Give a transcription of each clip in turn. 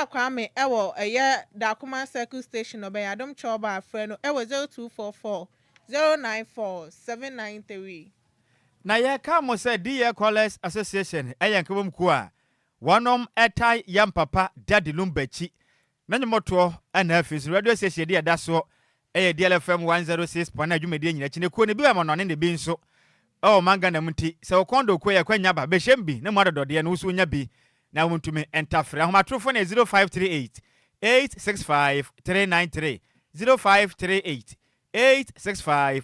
Nhyiraba Kwame ewo Dakuma Circle Station obey Adom Choba friend ewo 0244 094 793. Na ye ka mo se DLFM Association eyankebom ku a wonom etai yam papa Daddy Lumba chi na nyemoto ana afis radio station dia daso DLFM 106.9 adwumedie nyina chi ne ko ne bi am no ne bi nso manga na muti se okondo ko ye kwanya ba behembi ne mododode ne wusu nya bi na wontumi entafre ahomatrofo na 0538 865 393 0538 865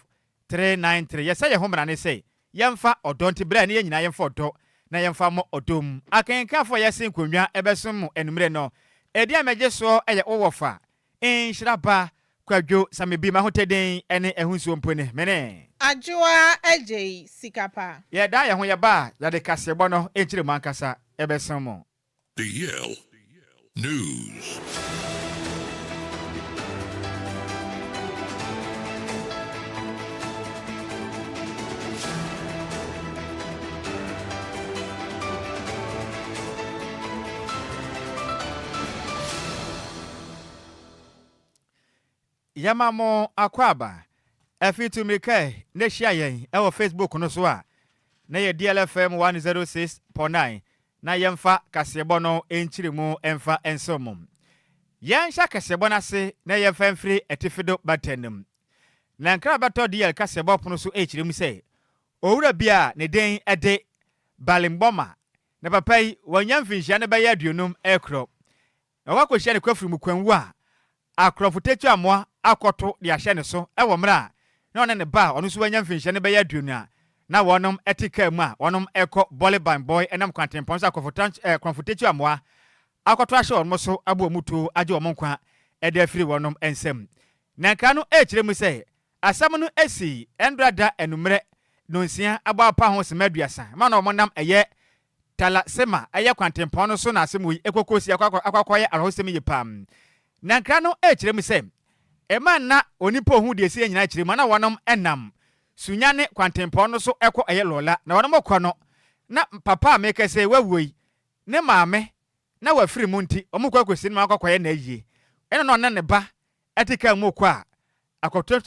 393 yesa ye homra ne say yemfa odonti bra ne nyina yemfa odo na yemfa mo odom akenka fo yesen konwa ebesom enumre no edi amegye so eye owofa Nhyiraba Kwadwo Sammy bi ma hoteden ene ehunsuo mpone mene Adwoa Agyei Sikapa ye da ye ho ye ba ya de kasebo no enchire mankasa ebesom DL News. Yamamo akwaba afitu mike ne hia yen ewo Facebook no so a na ye DLFM 106.9 na yemfa kasebo no enchiremu emfa ensomum yensha kasebo na se na yemfa mfiri etifido batenem na nkra bato DL kasebo pono so echiremu se owura bia ne den ede balimboma na papai wanyamfinhia ne baye aduonum ekro na wakohia ne kwafiri mukwanwu a akrofotetu amoa akoto de ahye ne so ewo mra na one ne ba ono so wanyamfinhia ne baye aduonu na wonom etika mu a wonom eko Bollyban boy enam kwantempon so akrofotetu amoa akoto ahye onmo so abo mutu age omon kwa ede afiri wonom ensem na nka no echiremu se asam no esi endrada enumre nonsia aba pa ho semaduasa ma na omonam eye tala sema eye kwantempon no so na asem yi ekokosi akwakoye arhosem yi pam na nka no echiremu se ema na onipo hu de esi nyina chiremu na wonom enam sunyane kwantempon no so eko eye lola na wonom okọ no na papa ameke se wawuyi ne maame na wafiri mu nti omukọ akosi ne makokoye na ayie eno no ne ba etika mu kwa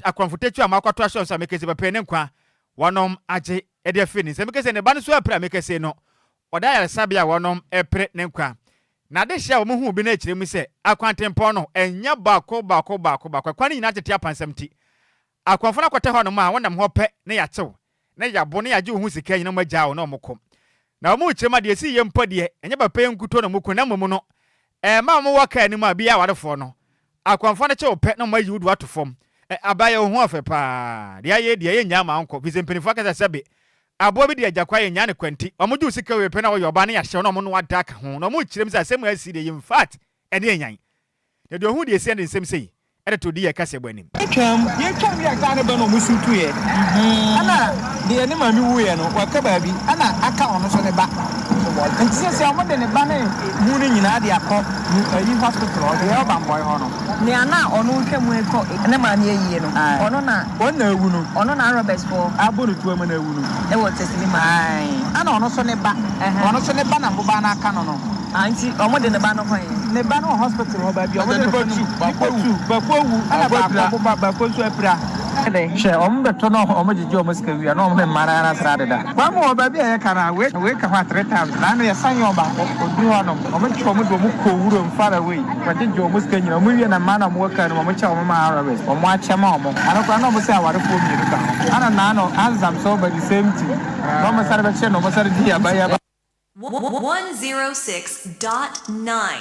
akwamfotetu amakoto asho so ameke se papa ne nkwa wonom agye ede afini se meke se ne ba no so apra meke se no oda ya sabia wonom epre ne nkwa na de hia omuhu bi na echiremu se akwantempon no enya bako kwani nyina tete apansam ti akwamfona kwete ho no ma wonam ho pe ne yatew ne yabo ne yaje ohu sika nyina magya wo na omoko na omu chirema de si yempo de enye papa enkuto no moko na momu no ma mo waka ni ma bia warefo no akwamfona che ope na mayi wudu atofom abaye ohu afa pa de aye de ye nya ma anko bizempenifo aka sebe abo bi de agakwa ye nya ne kwanti omuju sika we pe na wo yoba ne yahye no mo no wadaka ho na omu chirem se asem asi de in fact ene enyan de ohu de esi ne nsem sei ede to di ye kase gbanim twam ya ka ne ba no musutu ye ana de ne ma mi wu ye no waka ba bi ana aka ono so ne ba nti se o mo de ne ba ne mu ne nyina de akọ yi hospital o de ya ba mboy ho no ne ana ono twam eko ne ma ne yiye no ono na ewu no ono na Roberts for abo no tuam na ewu no e wo tesili ma ana ono so ne ba na mboba na aka no no anti omo de ne ba no hwan ne ba no hospital ho ba bi omo de ba wu ana ba ko so apira she omo beto no omo jiji omo ska wi na omo ne mara na sra da ba mo ba bi e kana we ka fa 3 times na no ye san yo ba odu ho no omo chi omo do mo ko wuro mfara we wa jiji omo ska nyina omo wi na ma na mo ka no omo cha omo ma arabe omo a chema omo ana kwa na omo se aware fo mi ru ka ana na no ansam so ba the same thing no mo sare be che no mo sare di ya ba 106.9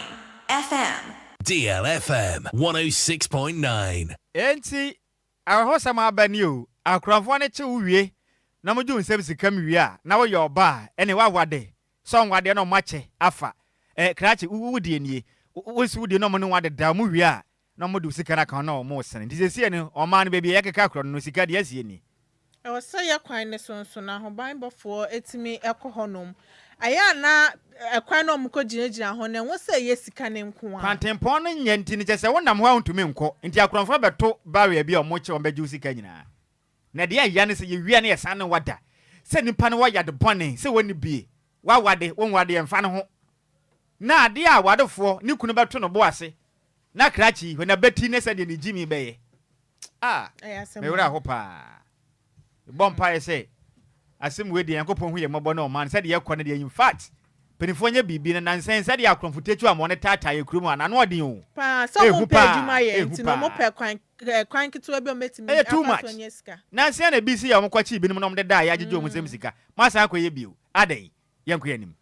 FM. DLFM 106.9. Enti ahosama abani o akranfo ne che wuwie na moju nsem sika mwie a na wo yoba ene wawade so nwade no mache afa krache wudie nie wudie no mo no wade da mu wie a na modu sika na kan na o mo sene dizesi ne o man bebi yakeka kro no sika de asie ni e wo se ye kwan ne sonso na ho banbofo etimi ekohonom aya na ekwan no mko ginagina ho ne wo se ye sika ne nko a kwantempon no nyanti ni chese wonam ho antumi nko nti akronfo beto barrier bi o mo che o beju sika nyina na de ya ne se ye wi ne ye san wada se nipa ne wa ya de bone se woni bie wa wade won wade emfa ne ho na ade a wadofo ne kunu beto no bo ase na krachi when na beti ne said ni Jimmy beye me wura ho pa bompa say asem we de yankopon hu ye mobo na o man said ye kɔ ne in fact penifo nya bibi na nansen said ya konfutetu a mo ne tata ye krumu ana no odin o pa so mo pe adwuma ye nti no mo pe kwan kitu abi o metimi afa nya sika nansen na bisi ya mo kwachi bi nim no mo de da ya jeje o mo sem sika masa akɔ ye bio adan yanko yanim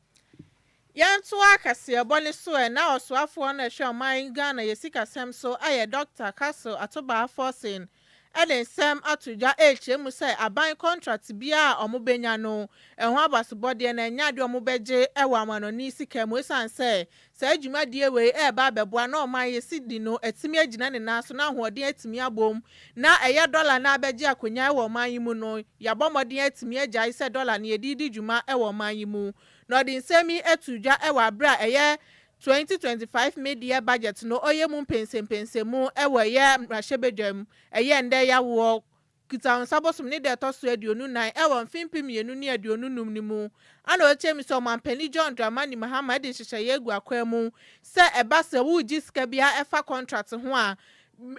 yanto akase ebone so na osoafo na hwe oman Ghana ye sika sem so aye Dr. Castle Atoba Forcing eden sem atoja ehemu say aban contract bia omobenya no ehun abasobode na nya de omobeje ewa amanoni sika mu esan say adwuma die we ba beboa na oman ye sidi no etimi agina ne naso na hoɔden etimi abom na eye dollar na abeje akonya ewa oman yimu no yabɔmɔden etimi agya ise dollar na yedidi dwuma ewa oman yimu no din semi etuja ewa bra eye 2025 mid-year budget no oye mu pense mu ewa ye mrahebedwam eye nde ya wo kitan sabosom ne de to so aduonu nan ewa mfimpim yenu ne aduonu num ni mu ana ochemi so mampani John Dramani Mahama de hyehyɛ ye gu akwa mu se eba se wu jiska bia efa contract ho a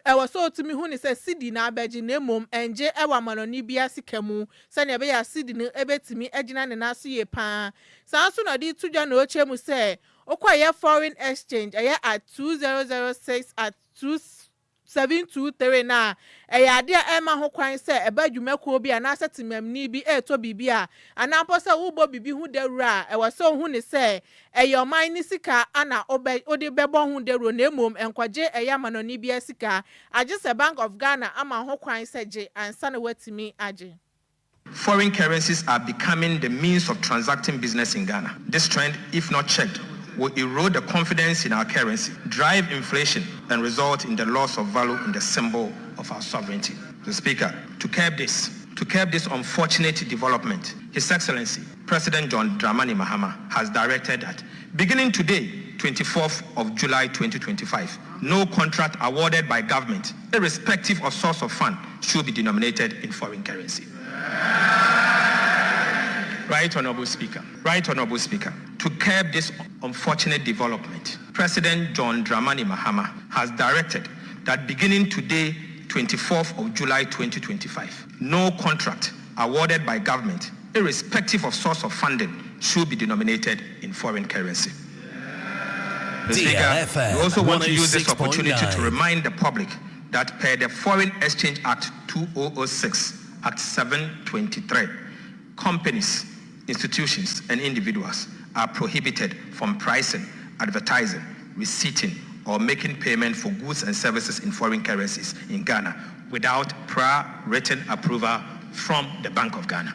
ewa so otumi hu ni se sidi na abeji na emom enje ewa manoni bia sika mu se ne be ya sidi no ebetimi agina ne naso ye pa sanso na di tuja na ochemi se okwaye foreign exchange at 2006 at 2723 na ade ema ho kwan se ebadwumakuo bi ana setimamni bi eto bibia ana posa wo bibi hu dawura ewaso hu ne se eyoman ni sika ana ode bebo hu dawuro na emom enkwaje manoni bi sika age se Bank of Ghana ama ho kwan se je ansa na watimi age. Foreign currencies are becoming the means of transacting business in Ghana. This trend, if not checked, will erode the confidence in our currency, drive inflation, and result in the loss of value in the symbol of our sovereignty. The Speaker, to curb this unfortunate development, His Excellency, President John Dramani Mahama has directed that beginning today, 24th of July 2025, no contract awarded by government, irrespective of source of fund, should be denominated in foreign currency. Right Honorable Speaker, to curb this unfortunate development, President John Dramani Mahama has directed that beginning today, 24th of July 2025, no contract awarded by government, irrespective of source of funding, should be denominated in foreign currency. Mr. Speaker, we also want to use this opportunity to remind the public that per the Foreign Exchange Act 2006, Act 723, companies, institutions, and individuals are prohibited from pricing, advertising, receipting, or making payment for goods and services in foreign currencies in Ghana without prior written approval from the Bank of Ghana.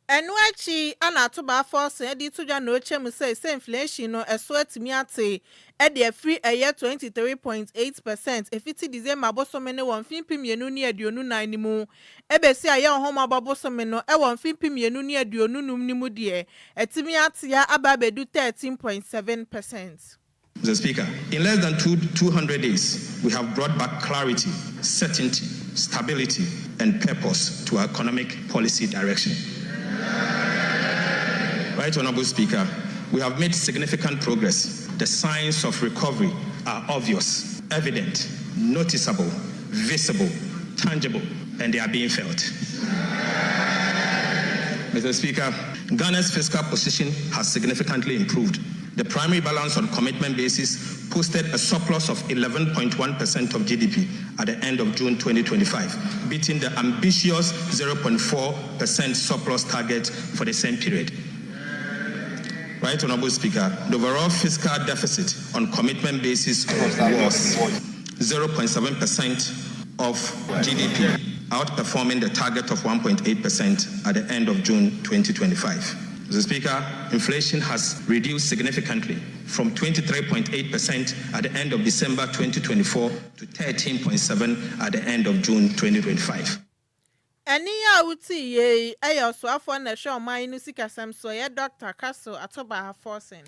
Enwachi anatoba force edi tuja no chemu say inflation no eso atimi ate e de free a year 23.8% efiti December bosome ne won fimpim yenu ni aduonu nan ni mu ebesi aye ohoma babosome no e won fimpim yenu ni aduonu num ni mu de etimi ate ya ababedu 13.7%. Mr. Speaker, in less than 200 days, we have brought back clarity, certainty, stability, and purpose to our economic policy direction. Right Honorable Speaker, we have made significant progress. The signs of recovery are obvious, evident, noticeable, visible, tangible, and they are being felt. Mr. Speaker, Ghana's fiscal position has significantly improved. The primary balance on commitment basis posted a surplus of 11.1% of GDP at the end of June 2025, beating the ambitious 0.4% surplus target for the same period. Right Honorable Speaker, the overall fiscal deficit on commitment basis was 0.7% of GDP, outperforming the target of 1.8% at the end of June 2025. Mr. Speaker, inflation has reduced significantly from 23.8% at the end of December 2024 to 13.7% at the end of June 2025. Eni ya uti ye ayo so afọ na hwe oman no sika sam so ye Dr. Castle Atoba Forcing.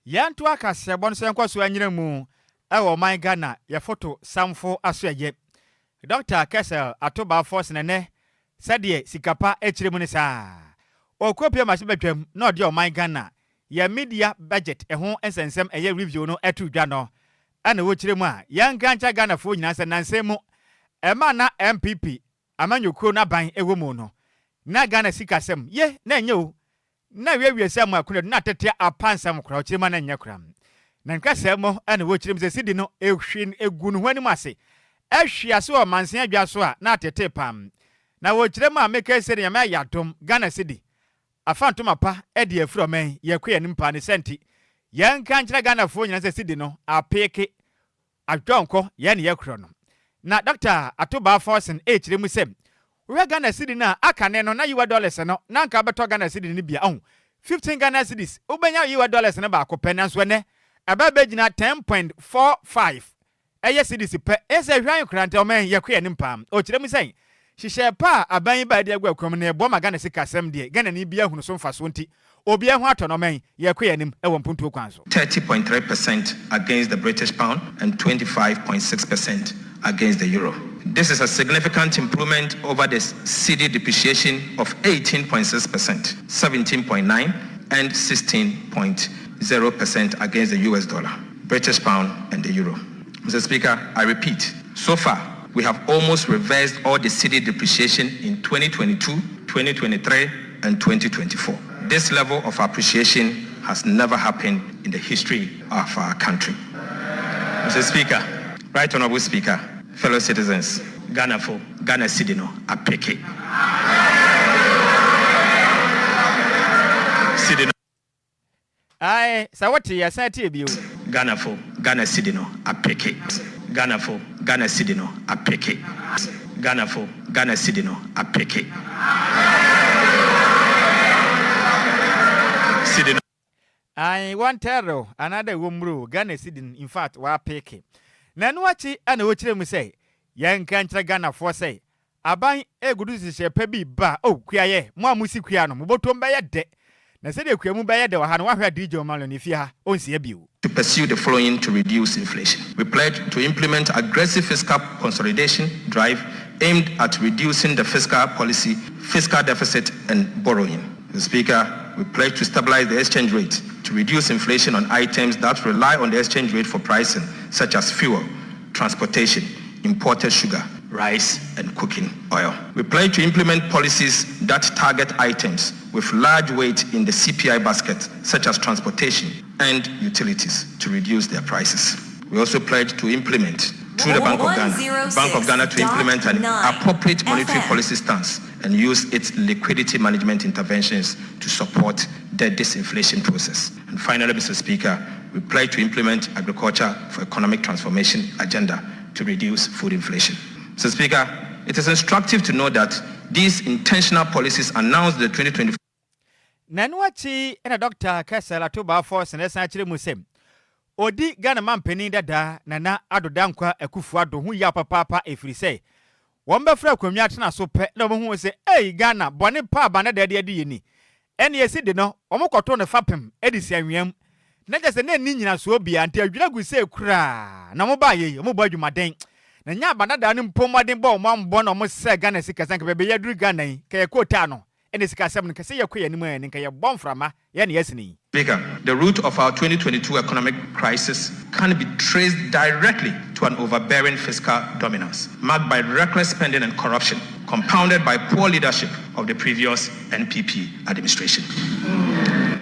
Yanto akase bon so enko so anyira mu e wo man Ghana ye photo samfo aso ye. Dr. Castle Atoba Forcing ne sade sikapa ekire mu ne saa. Okopia ma sebetwam na ode oman Ghana ya media budget ehon ensensem eye review no etu dwa no ana wo kyerɛ mu a yanka ncha Ghana fo nyina sɛ nanse mu ema na MPP amanyokro na ban ewo mu no na Ghana sikasɛm ye na enye o na wiawie sɛm akuna na tete apansam kora o kyerɛ ma na nya kora na nka sɛm ana wo kyerɛ mu sɛ sidi no ehwin egu no hwani mu ase ehwia so o mansen adwa so a na tete pam na wo kyerɛ mu a meka sɛ ne yama yadom Ghana sidi afantoma pa edi afro men ye kwe nimpa ne senti yanka nkyerɛ Ghana fo nyina sɛ sidi no apeke adwonko ye ne yakro no na Dr. Atoba Forsen kyerɛ mu sɛ we Ghana sidi na akane no na $dollars no na nka beto Ghana sidi ne bia 15 Ghana cedis ubenya $dollars no ba akopɛ nanso ne aba begina 10.45 eye cedis pe ese hwan krante o men ye kwe nimpa o kyerɛ mu sɛ hyehyɛ pa aban ba de agwa kwam na ebo ma Ghana sikasɛm de Ghana ni bia hunu so mfa so nti obi ho atonomen ye kwe yanim e wɔ mpuntu kwan so 30.3% against the British pound and 25.6% against the euro. This is a significant improvement over the cedi depreciation of 18.6%, 17.9 and 16.0% against the US dollar, British pound and the euro. Mr. Speaker, I repeat, so far we have almost reversed all the cedi depreciation in 2022, 2023, and 2024. This level of appreciation has never happened in the history of our country. Mr. Speaker, Right Honorable Speaker, fellow citizens, Ghana cedi no apeke. Cedi no. Ai, sawati ya sati biu. Ghana cedi no apeke. Ghana cedi no apeke. Ghana cedi no apeke. Cedi no. I want tero another wumru Ghana cedi in fact wa apeke. Na no achi ana wo kyerɛ mu sɛ yanka nkyerɛ Ghana fo sɛ aban egudu sihye pa bi ba kuaye mo amusi kua no mobotom ba ye de na sɛ de kua mu ba ye de wa ha no wa hwɛ DJ Omalo ne fie ha onsie biu. To pursue the following to reduce inflation. We pledge to implement aggressive fiscal consolidation drive aimed at reducing the fiscal policy, fiscal deficit and borrowing. Mr. Speaker, we pledge to stabilize the exchange rate to reduce inflation on items that rely on the exchange rate for pricing, such as fuel, transportation, imported sugar, rice, and cooking oil. We pledge to implement policies that target items with large weight in the CPI basket, such as transportation and utilities, to reduce their prices. We also pledge to implement, through the Bank of Ghana, to implement an appropriate monetary policy stance and use its liquidity management interventions to support the disinflation process. And finally, Mr. Speaker, we pledge to implement agriculture for economic transformation agenda to reduce food inflation. Mr. Speaker, it is instructive to know that these intentional policies announced the 2024. Nanuachi and a Dr. Kessel Atoba Force and Essentially Musem. Odi Ghana man penny dada nana adodankwa Akufo-Addo hu ya papa efiri say won be fra kwamia tena so pe na mo hu say Ghana bone pa ba na dade ade yeni ene yesi de no omokoto ne fapem edisi anwem na jese na ni nyina so bia nti adwira gu say kura na mo ba ye mo ba adwumaden na nya ba dada ne mpomaden ba o mambo na mo se Ghana sika sanka be yaduru Ghana yi ka yakota no ene sika asem ne kase yakoya ni mu ene ka ye bomframa ye ne yesini. Speaker, the root of our 2022 economic crisis can be traced directly to an overbearing fiscal dominance, marked by reckless spending and corruption, compounded by poor leadership of the previous NPP administration.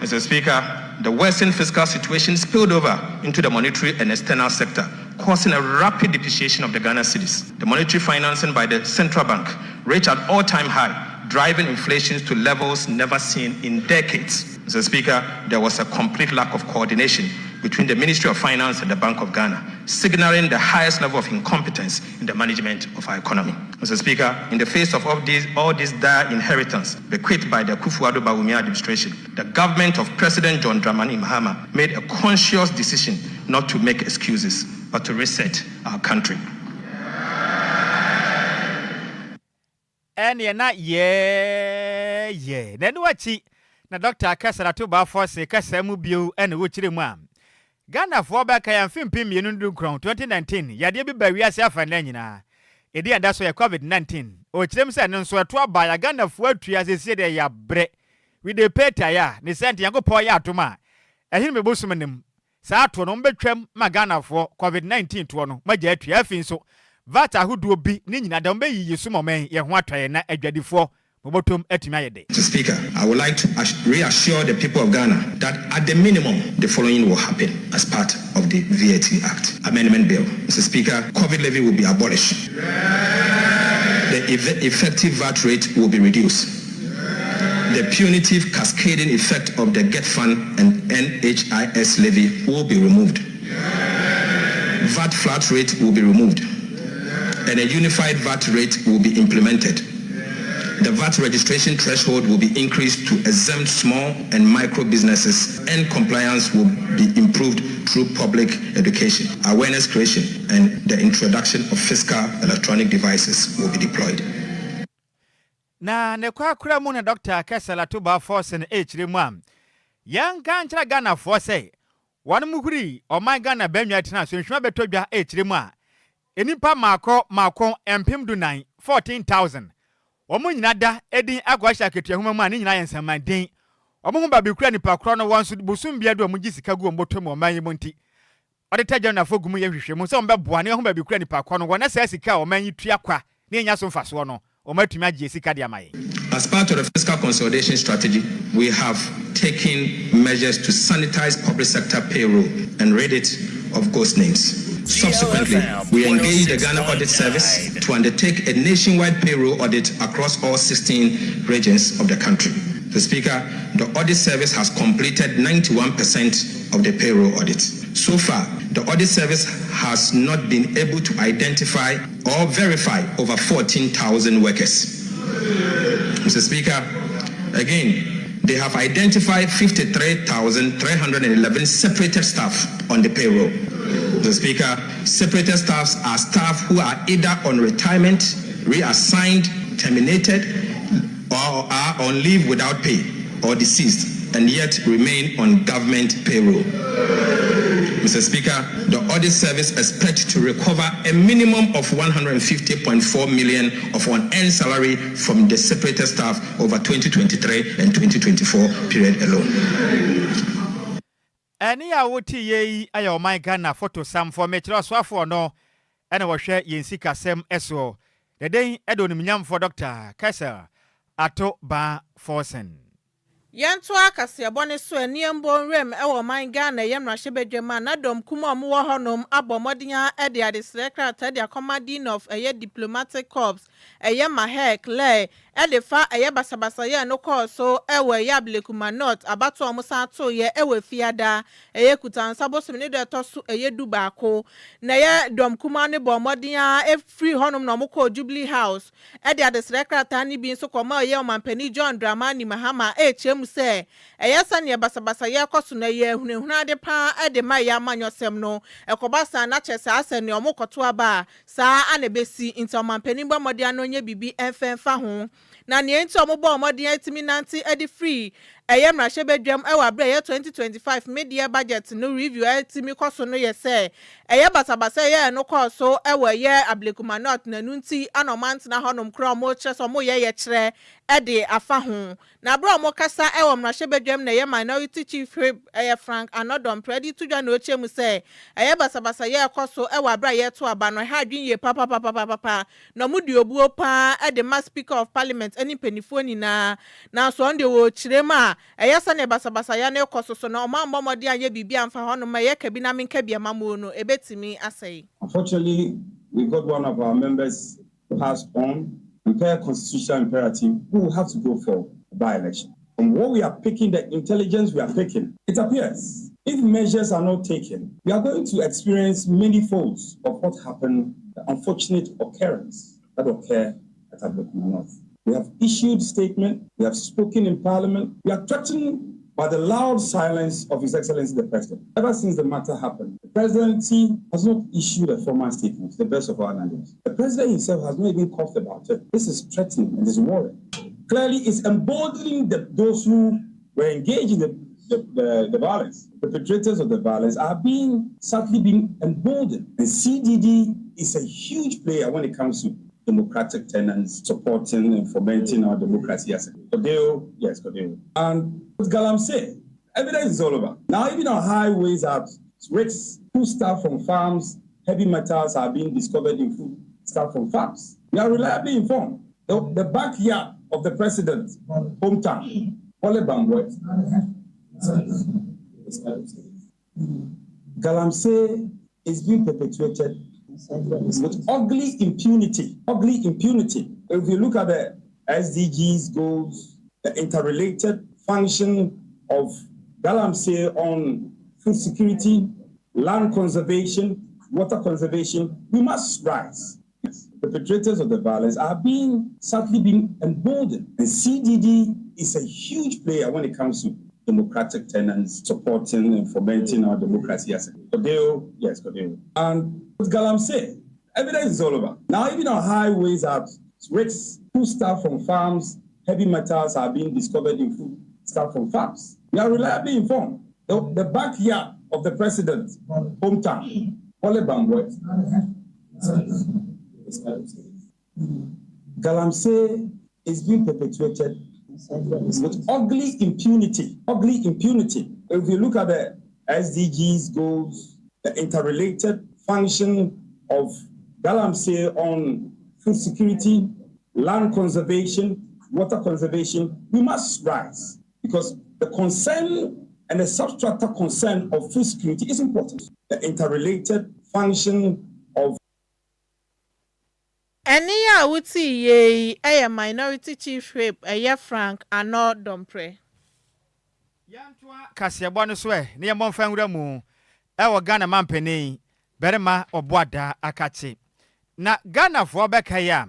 Mr. Speaker, the worsened fiscal situation spilled over into the monetary and external sector, causing a rapid depreciation of the Ghana cedis. The monetary financing by the central bank reached an all-time high, driving inflation to levels never seen in decades. Mr. Speaker, there was a complete lack of coordination between the Ministry of Finance and the Bank of Ghana, signaling the highest level of incompetence in the management of our economy. Mr. Speaker, in the face of all this dire inheritance bequeathed by the Akufo-Addo administration, the government of President John Dramani Mahama made a conscious decision not to make excuses, but to reset our country. And you're not, yeah. Then what na Dr. Kessel Atoba Force kasemu bio ene wo chire mu am Ghana for ba ka yan fimpim mienu ndu kron 2019 yade bi ba wiase afa na nyina edi anda so ya COVID-19 o chire mu se ne nso eto aba ya Ghana fo atua sese de ya bre we dey pay tire ne sent yankopɔ ya atoma ɛhin me bosum nim saa to no mbetwam magana for COVID-19 to no magya atua afin so vat ahodoɔ bi ne nyina da mbeyiyi so mɔmɛn yɛ ho atɔyɛ na adwadifo mobotom atumi ayɛ Mr. Speaker, I would like to reassure the people of Ghana that at the minimum, the following will happen as part of the VAT Act Amendment Bill. Mr. Speaker, COVID levy will be abolished. The effective VAT rate will be reduced. The punitive cascading effect of the GET Fund and NHIS levy will be removed. VAT flat rate will be removed. And a unified VAT rate will be implemented. The VAT registration threshold will be increased to exempt small and micro businesses, and compliance will be improved through public education, awareness creation, and the introduction of fiscal electronic devices will be deployed. Na ne kwa kura mu na Dr. Kesela Tuba Force in H Rimam. Yang kanchra Ghana for say, one muhuri or my Ghana Benya Tina, so you should be told H Rima. Enipa Mako, empim do 14,000. Omo nyinada edin agwasha ketua homa ma ne nyina yensaman den omo ho ba be kura nipa kro no wonso bosum bia do omo gisika gu omo to mo man yimonti ode taja na fogumu ye hwehwe mu so mbe boa ne ho ba be kura nipa kro no wona sa sika o man yitua kwa ne nya so mfaso no omo atumi agye sika de amaye. As part of the fiscal consolidation strategy, we have taken measures to sanitize public sector payroll and rid it of ghost names. Subsequently, we engaged the Ghana Audit Service to undertake a nationwide payroll audit across all 16 regions of the country. The Speaker, the Audit Service has completed 91% of the payroll audit. So far, the Audit Service has not been able to identify or verify over 14,000 workers. Mr. Speaker, again, they have identified 53,311 separated staff on the payroll. The Speaker, separated staffs are staff who are either on retirement, reassigned, terminated, or are on leave without pay or deceased and yet remain on government payroll. Mr. Speaker, the Audit Service expects to recover a minimum of 150.4 million of unearned salary from the separated staff over 2023 and 2024 period alone. Any a woti ye ayo my Ghana photo sam for me swafo no ena wo hwe yensika sem eso the day edo nimnyam for Dr. Kesela Atoba Forsen. Yanto akase bone so aniembo rem ewo man Ghana yemra hyebedwema na dom kuma omo wo honom abomodenya e de ade secretary de commanding of diplomatic corps mahek le e de fa basabasa ye no call so ewo yablekuma not abato omo sa to ye ewo fiada kutansa bosom ne de to so duba ko na ye dom kuma ne bomodenya free honom no mo call Jubilee House e de ade secretary ni bi so koma ye omampani John Dramani Mahama say eyasa ne basabasa ye koso na ye hunehuna de pa de ma ya manyosem no ekobasa na chese ase ne omokoto aba saa anebesi intomampani gbamode anonye bibi enfenfa ho na ne enti ombo omode atimi nanti edi free mra hyebedwam ewa bra ye 2025 media budget no review atimi koso no ye say basabasa ye no koso ewa ye ablekuma not nanunti anomant na honom kra mo cheso mo ye kire ede afa ho na bra mo kasa ewa mra hyebedwam na ye minority chief Frank Anodom predi tudwa na ochemu say basabasa ye koso ewa bra ye to aba no ha dwen ye papa no mudi obuo pa ede ma speaker of parliament any penifo ni na so onde wo chirema eyasa ne basabasa ya ne koso so na omambo modi anye bibia amfa hono ma ye kabi na menka bia mamu no ebetimi asai. Unfortunately, we got one of our members passed on and per constitutional imperative who will have to go for a by-election. From what we are picking, the intelligence we are picking, it appears if measures are not taken, we are going to experience many folds of what happened, the unfortunate occurrence that occurred at Apakan North. We have issued statement, we have spoken in Parliament, we are threatened by the loud silence of His Excellency the President. Ever since the matter happened, the Presidency has not issued a formal statement to the best of our knowledge. The President himself has not even talked about it. This is threatening and is worrying. Clearly, it's emboldening those who were engaged in the violence. The perpetrators of the violence are sadly being emboldened. And CDD is a huge player when it comes to democratic tenants supporting and fomenting our democracy as a Kodeo, yes, Kodeo. And what Galam said, Evidence is all over. Now, even our highways have risks. Food stuff from farms, heavy metals are being discovered in food stuff from farms. We are reliably informed. The backyard of the president's hometown, Olebambwe, Galamsey is being perpetuated with ugly impunity. Ugly impunity. If you look at the SDGs goals, the interrelated function of Galamsey on food security, land conservation, water conservation, we must rise. The perpetrators of the violence are sadly being emboldened. And CDD is a huge player when it comes to democratic tenants, supporting and fomenting our democracy. Yes, Kodeo. And what Galamsey, evidence is all over. Now, even our highways have risks. Food stuff from farms, heavy metals are being discovered in food stuff from farms. We are reliably informed. The backyard of the president's hometown, Olebambwe, Galamsey is being perpetuated with ugly impunity. Ugly impunity. If you look at the SDGs goals, the interrelated function of Galamsey on food security, land conservation, water conservation, we must rise because the concern and the substrata concern of food security is important. The interrelated function of Any ya wuti ye a minority chief whip a Frank and not Dompre. Yantua Kasiabo no so ne yemon fanwura mu e Ghana mampeni berema oboada akachi na Ghana fo beka ya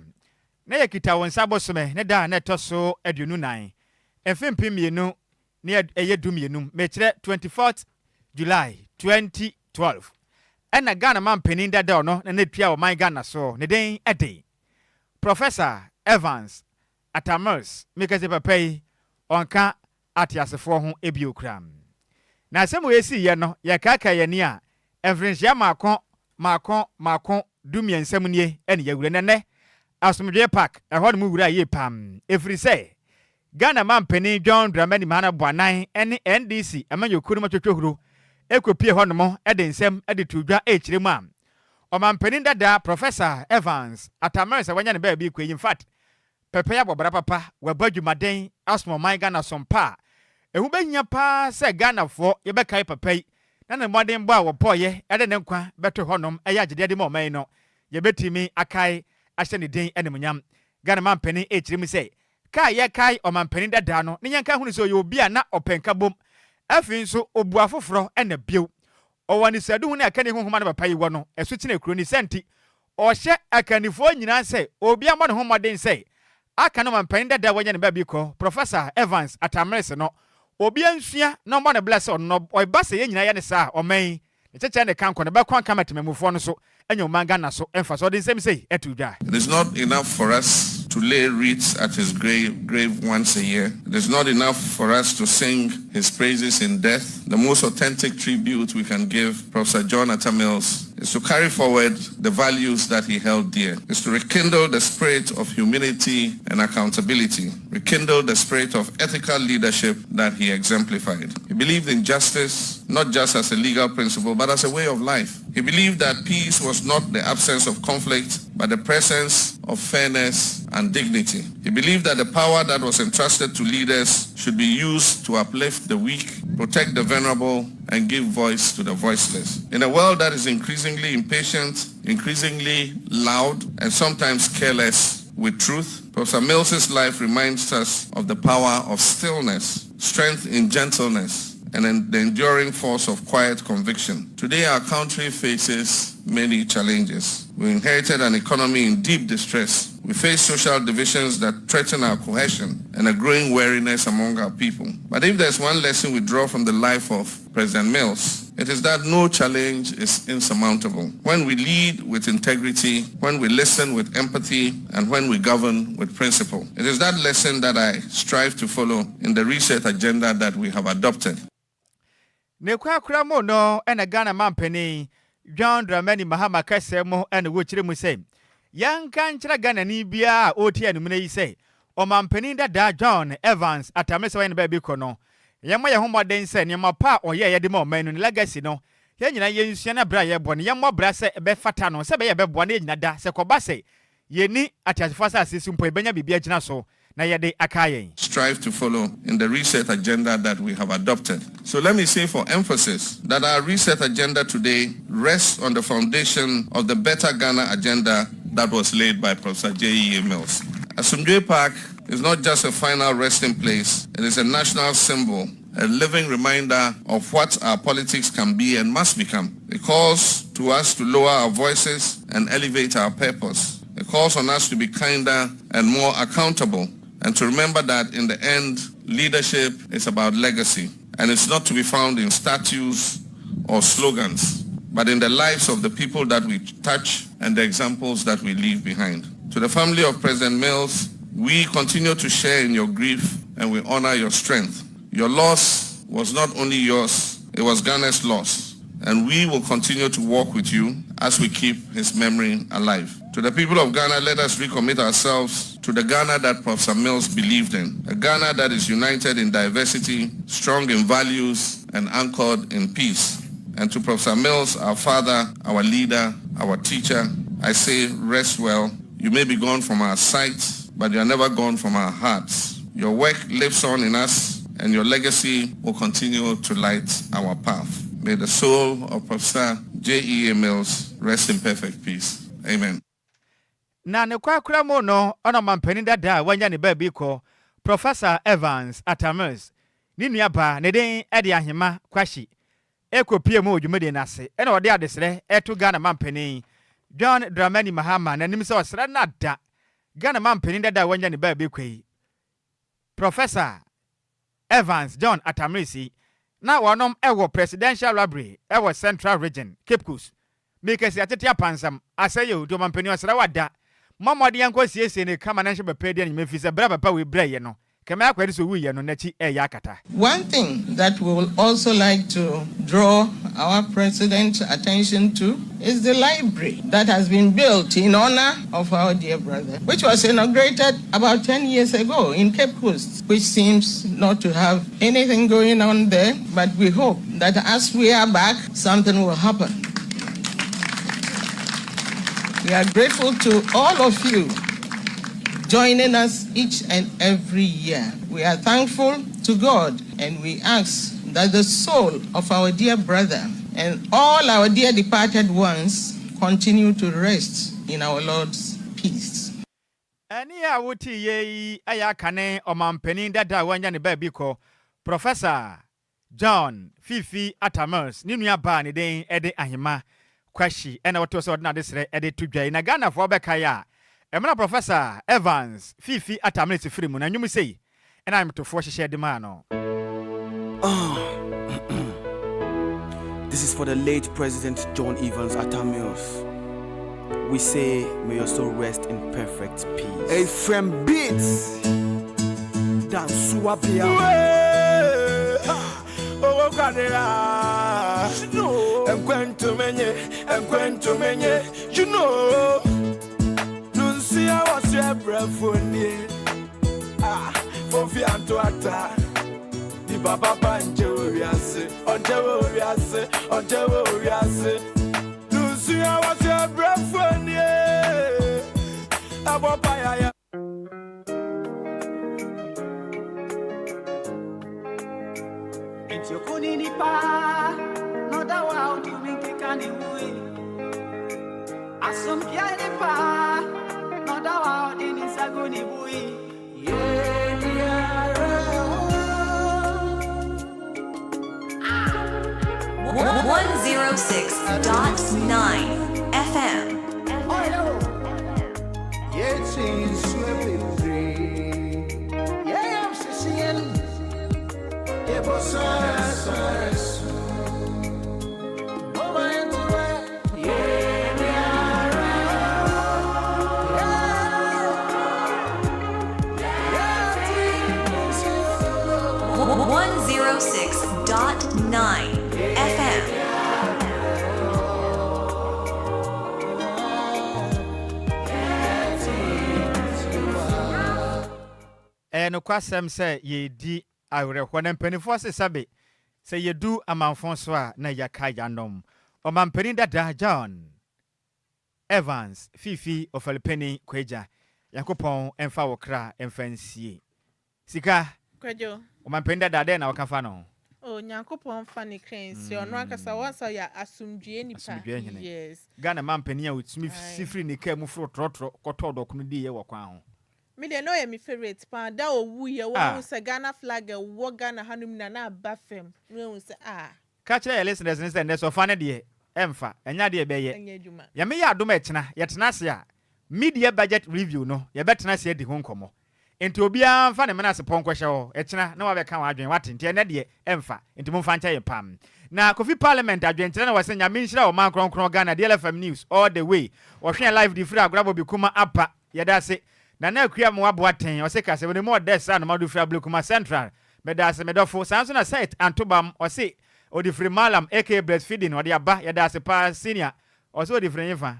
na yakita won sabosome ne da na toso aduonu nan efempim yenu ne eyedum mekire 24th July 2012 ena Ghana mampeni dada no na netua o man Ghana so ne den ede Professor Evans Atamers mekaze papai onka atiasefo ho ebiokram na asemu esi ye no ye kaka ye ni a enfrenhia makon dumiensam nie ene yawure nene asomdwe park ehɔ no mu wura ye pam efri se Ghana mampeni John Dramani Mahana Boanan ene NDC amanyokuru matwetwohuru ekopie hɔ no mo ede nsem ede tudwa echiremu am omampeni dada Professor Evans Atamers wanya ne ba bi kwe in fact pepe ya bobara papa wabadwumaden asmo man Ghana sompa ehu benya pa se Ghana fo ye be kai papai na ne moden bo a wopoye ede ne nkwa beto honom eya agede de mo man no ye betimi akai ahye ne den enemunyam Ghana mampeni echiremu se kai ye kai omampeni dada no ne yanka hunu se oye obi a na openka bom afi nso obu afoforo ena bio owani sadu hu ne akani honhoma na papai wo no esu kine kuro ni senti ohye akanifo nyina se obi amọ ne homoden se aka no mampani dada wanya ne ba bi ko Professor Evans Atamres no obi ansua no mo ne bless no oba se ye nyina ye ne sa oman ne cheche ne kan ko ne ba kwan kamatememufo no so enya omanga na so emfa so den sem sei etudwa. It is not enough for us to lay wreaths at his grave once a year. It is not enough for us to sing his praises in death. The most authentic tribute we can give Professor John Atta Mills is to carry forward the values that he held dear, is to rekindle the spirit of humility and accountability, rekindle the spirit of ethical leadership that he exemplified. He believed in justice, not just as a legal principle, but as a way of life. He believed that peace was not the absence of conflict, but the presence of fairness and dignity. He believed that the power that was entrusted to leaders should be used to uplift the weak, protect the vulnerable, and give voice to the voiceless. In a world that is increasingly impatient, increasingly loud, and sometimes careless with truth, Professor Mills's life reminds us of the power of stillness, strength in gentleness, and the enduring force of quiet conviction. Today our country faces many challenges. We inherited an economy in deep distress. We face social divisions that threaten our cohesion and a growing weariness among our people. But if there's one lesson we draw from the life of President Mills, it is that no challenge is insurmountable. When we lead with integrity, when we listen with empathy, and when we govern with principle. It is that lesson that I strive to follow in the reset agenda that we have adopted. Nekwa kramo no ena Ghana mampeni John Dramani Mahama kasemo ena wochire mu say yanka nchira Ghana ni bia oti anumene yi say o mampeni dada John Evans Atamese wa ne ba bi ko no Yɛma yɛ ho mmɔden sɛ nneɛma pa a ɔyɛ yɛde ma ɔman no ne legacy no yɛn nyina yɛnsua na bra yɛbɔ no yɛmmɔ bra sɛ ɛbɛfata no sɛ bɛyɛ bɛboa na yɛnyina da sɛ kɔba sɛ yɛni atiasefo asase so mpo yɛbɛnya biribi agyina so na yɛde aka yɛn. Strive to follow in the reset agenda that we have adopted. So let me say for emphasis that our reset agenda today rests on the foundation of the Better Ghana agenda that was laid by Professor J.E.A. Mills. Asumdwe Park is not just a final resting place, it is a national symbol, a living reminder of what our politics can be and must become. It calls to us to lower our voices and elevate our purpose. It calls on us to be kinder and more accountable, and to remember that in the end, leadership is about legacy, and it's not to be found in statues or slogans, but in the lives of the people that we touch and the examples that we leave behind. To the family of President Mills, we continue to share in your grief and we honor your strength. Your loss was not only yours, it was Ghana's loss, and we will continue to walk with you as we keep his memory alive. To the people of Ghana, let us recommit ourselves to the Ghana that Professor Mills believed in, a Ghana that is united in diversity, strong in values, and anchored in peace. And to Professor Mills, our father, our leader, our teacher, I say rest well. You may be gone from our sight, but you are never gone from our hearts. Your work lives on in us, and your legacy will continue to light our path. May the soul of Professor J.E.A. Mills rest in perfect peace. Amen. Na ne kwakura mo no ona mampani dada wanya ne ba bi ko Professor Evans Atamers ni nuaba ne den ede ahema kwashi ekopie mu odwumede nase ena ode adesre eto Ghana mampani John Dramani Mahama na nim se osra na da Ghana mampani dada wanya ne ba bi kwei Professor Evans John Atamers na wonom ewo Presidential Library ewo Central Region Cape Coast mekesi atete apansam asaye odo mampani osra wada Mama dianko siese ne kama na nhye bepe dia ne mefise bra papa we bra ye no kema akwade so wuye no nachi yakata. One thing that we will also like to draw our president's attention to is the library that has been built in honor of our dear brother, which was inaugurated about 10 years ago in Cape Coast, which seems not to have anything going on there, but we hope that as we are back, something will happen. We are grateful to all of you joining us each and every year. We are thankful to God, and we ask that the soul of our dear brother and all our dear departed ones continue to rest in our Lord's peace. Ani a wuti ye ayakane omampeni dada wanya ne ba bi ko Professor John Fifi Atamers ni nuaba ne den ede ahema kwashi ena woto so na desre ede tudwai na Ghana fo beka ya emna Professor Evans Fifi Atamers free mu na nwum sei ena mtofo hyehyɛ de ma no. This is for the late President John Evans Atamers. We say may your soul rest in perfect peace. A friend beats Dan Suapia. Oh, Canada. I'm going to many, you know. Don't see I was your breath for me. For Fianto Ata. The Baba Banjo, we are sick. On Devo, we are sick. Don't see I was your breath for me. About Paya. It's your Kunini Pa. No da wow to me kikani hui. Asum piani pa. No da wow dini saguni bui. Yeah. 106.9 FM. Yeah, she's swimming free. Yeah, I'm seeing. Yeah, but sorry. 106.9 FM. No kwasem se ye di awre kwa na mpanifo se sabe se yedu amanfo so a na yaka yanom o mampani dada John Evans Fifi Ofalpeni Kweja Yakopon emfa wokra emfansie sika Kwadwo o mampani dada na wakafa no oh Nyankopon fani cranes ono akasa wansa ya asumdue nipa yes Ghana mampani a utumi sifri ne ka mu fro trotro kotodo kunu di ye wokwan ho me de no ye my favorite pa da owu ye wo se Ghana flag wo Ghana hanum na abafem no se ka kire ye listeners ne se ne so fa ne de emfa enya de be ye ya me ya adom etena ye tena se a media budget review no ye betena se di ho nkomo enti obi amfa ne menase ponko hye ho etena na wa be ka wa adwen wate enti ene de emfa enti mo fa ncha ye pam na Kofi Parliament adwen tena na wase nya me nhyira o man kronkron Ghana DLFM news all the way wo hwe live di free agorabo bi kuma apa ye da se na akuya mo Aboa ten o se ka se we mo desa no madu free ablikuma central me da se me dofo sanso na site antobam o se o di free malam aka breastfeeding o di aba ye da se pa senior o se o di free nfa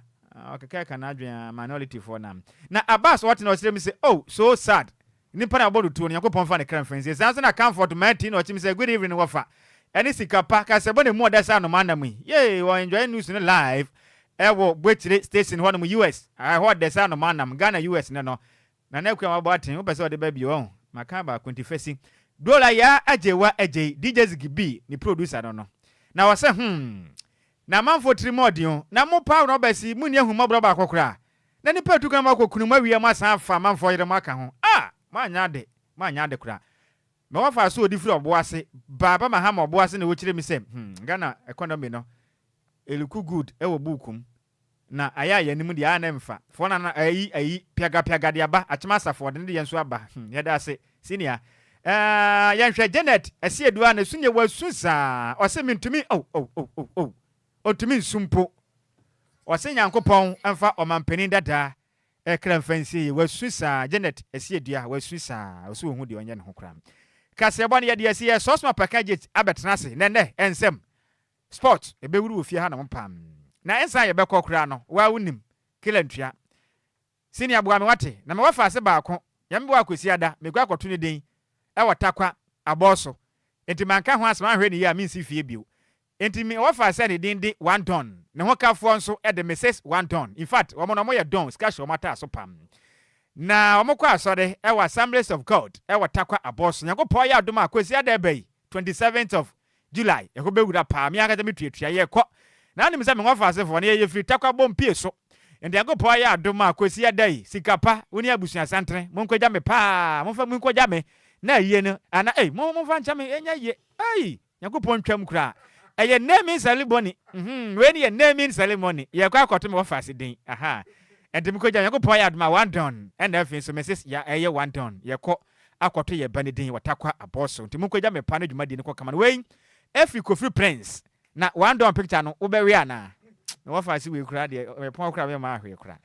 okay ka na adwen minority for nam na Abbas what na o se me say oh so sad nipa na bodu to Yakopon fa ne kran friends sanso na comfort Martin o chim say good evening wafa eni Sikapa ka se bo ne mo desa no manam ye we enjoy news no live ewo bwetire station ho no US I heard the sound of manam Ghana US no na na kwa mabatin wo pese o de ba bi won makaba kwintifesi dola ya Adwoa Agyei DJ Zigibi ni producer no na wo se na manfo trimodion na mo pa no besi mu ni ahuma bro ba akokora na ni petu kan makokunu mawie ma san fa manfo yire maka ho manya de kura me wa fa so odi firi oboase baba mahama oboase na wo kire mi se Ghana economy no eluku good ewo bukum na aya yanim de ana mfa fo na ayi piaga de aba achima safo de yenso aba ye da se senior yanhwe Janet asiedu na sunye wasusa o se mintumi otumi nsumpo o se Nyankopon amfa o mampani dada ekran fancy wasusa Janet asiedu wasusa o se hu de onye ne ho kram kase bone ye de asie sosma package abetenase nene ensem sport ebewuru ofie ha na mpam na ensa ye bekokura no wa unim kilantua sini aboa me wate na me wafa ase baako ya mbo akosi ada me kwa akoto ne den e watakwa aboso enti manka ho asema hwe ne ya minsi fie bio enti me wafa ase ne den de 1 ton ne ho kafo nso e de Mrs 1 ton in fact wo no mo ye don ska sho mata so pam na wo mokwa asode e wa Assemblies of God e watakwa aboso Yakopon ya adom akosi ada bai 27th of July e ko bewura pa me aka me tuatua ye ko na anim se me ngofa asefo na ye free takwa bompie so ende Yakopon ya adom akosi adai Sikapa woni abusua santre monkwaja me pa monfa monkwaja me na ye no ana monfa ncha me enya ye Yakopon twam kura eye naming ceremony when ye naming ceremony ye kwa akoto me wofa ase den ende mkwaja Yakopon ya adom 1 don and afin so Mrs ya eye 1 don ye ko akoto ye banedin watakwa aboso nti monkwaja me pa na dwuma di ne ko kama we Every Kofi Prince na 1 don picture no obewe ana na wafa si we kura de pon kura we ma ahwe kura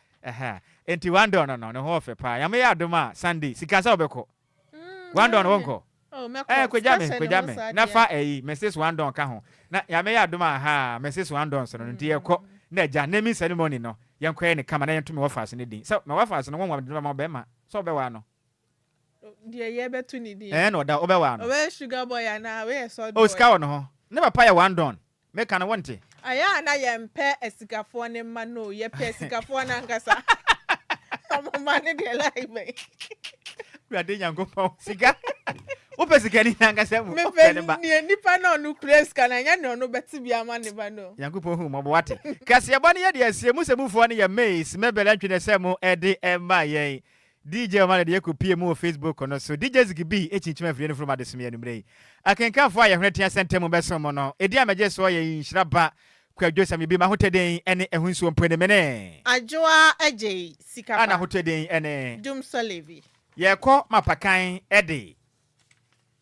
enti 1 don no ho fe pa ya me ya adoma Sunday sikasa obeko 1 don wonko kwejame na fa Mrs 1 don ka ho na ya me ya adoma Mrs 1 don so no nti ye ko na ja naming ceremony no yenkwaye ne kama na yentumi wafa so ne din so na wafa so no wonwa de ma obema so obewa no die ye betu ni di no da obewa no we sugar boy na we so o ska no ho ne papa ya 1 don me kana wonte aya na ye mpe esikafo ne ma no ye pe esikafo na nkasa mama ne de live Rade Nyankopon sika o pe sika ni nkasa mu me nipa na onu kres kana nya ne onu beti bia ma ne ba no Nyankopon hu mo wate kase ye bone ye de asie mu se mufo ne ye maze mebele ntwene se mu ede emma ye DJ Omar de yakopie mu Facebook no so DJ Zigibi echinchima fie no from adesime anumre akenka fo aye hwetia sentem beso mo no edi amaje so ye Nhyiraba Kwadwo Sammy bi ma hoteden ene ehunso mpene mene Adwoa Agyei Sikapa ana hoteden ene Dum Solevi ye ko Apakan ede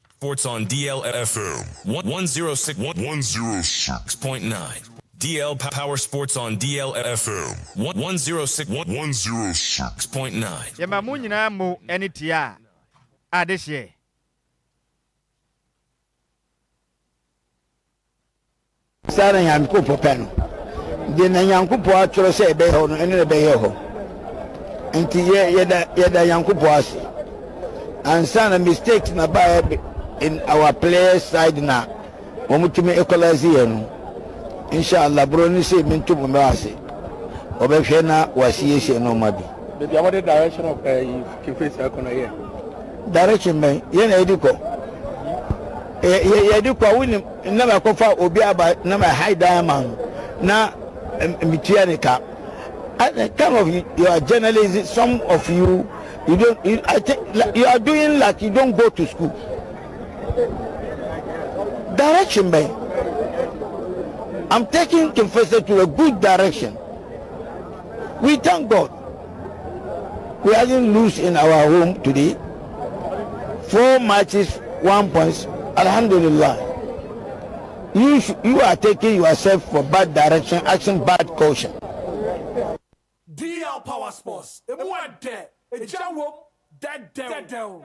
Sports on DLFM 106.9 DL Power Sports on DLFM 106.9 Yema mu nyina mu enitia adehye Sara Nyankopon peno de na Nyankopon atworo se ebe ho no ene ebe ho enti ye da Nyankopon ase ansa na mistakes na ba in our players side now. Omutumi equalize no. Inshallah, bro, ni say mintu mo ase. Obehwe na wasiye no mabi. But what the direction of Kife's here? Direction me, ye na ediko. Ye ediko win na ma kofa obi aba na ma high diamond na mitianika. Some of you are journalists, some of you don't I think you are doing like you don't go to school. Direction me. I'm taking Confessor to a good direction. We thank God. We hasn't lose in our home today. 4 matches, 1 point. Alhamdulillah. You are taking yourself for bad direction, action, bad caution. DL Power Sports. Dead down.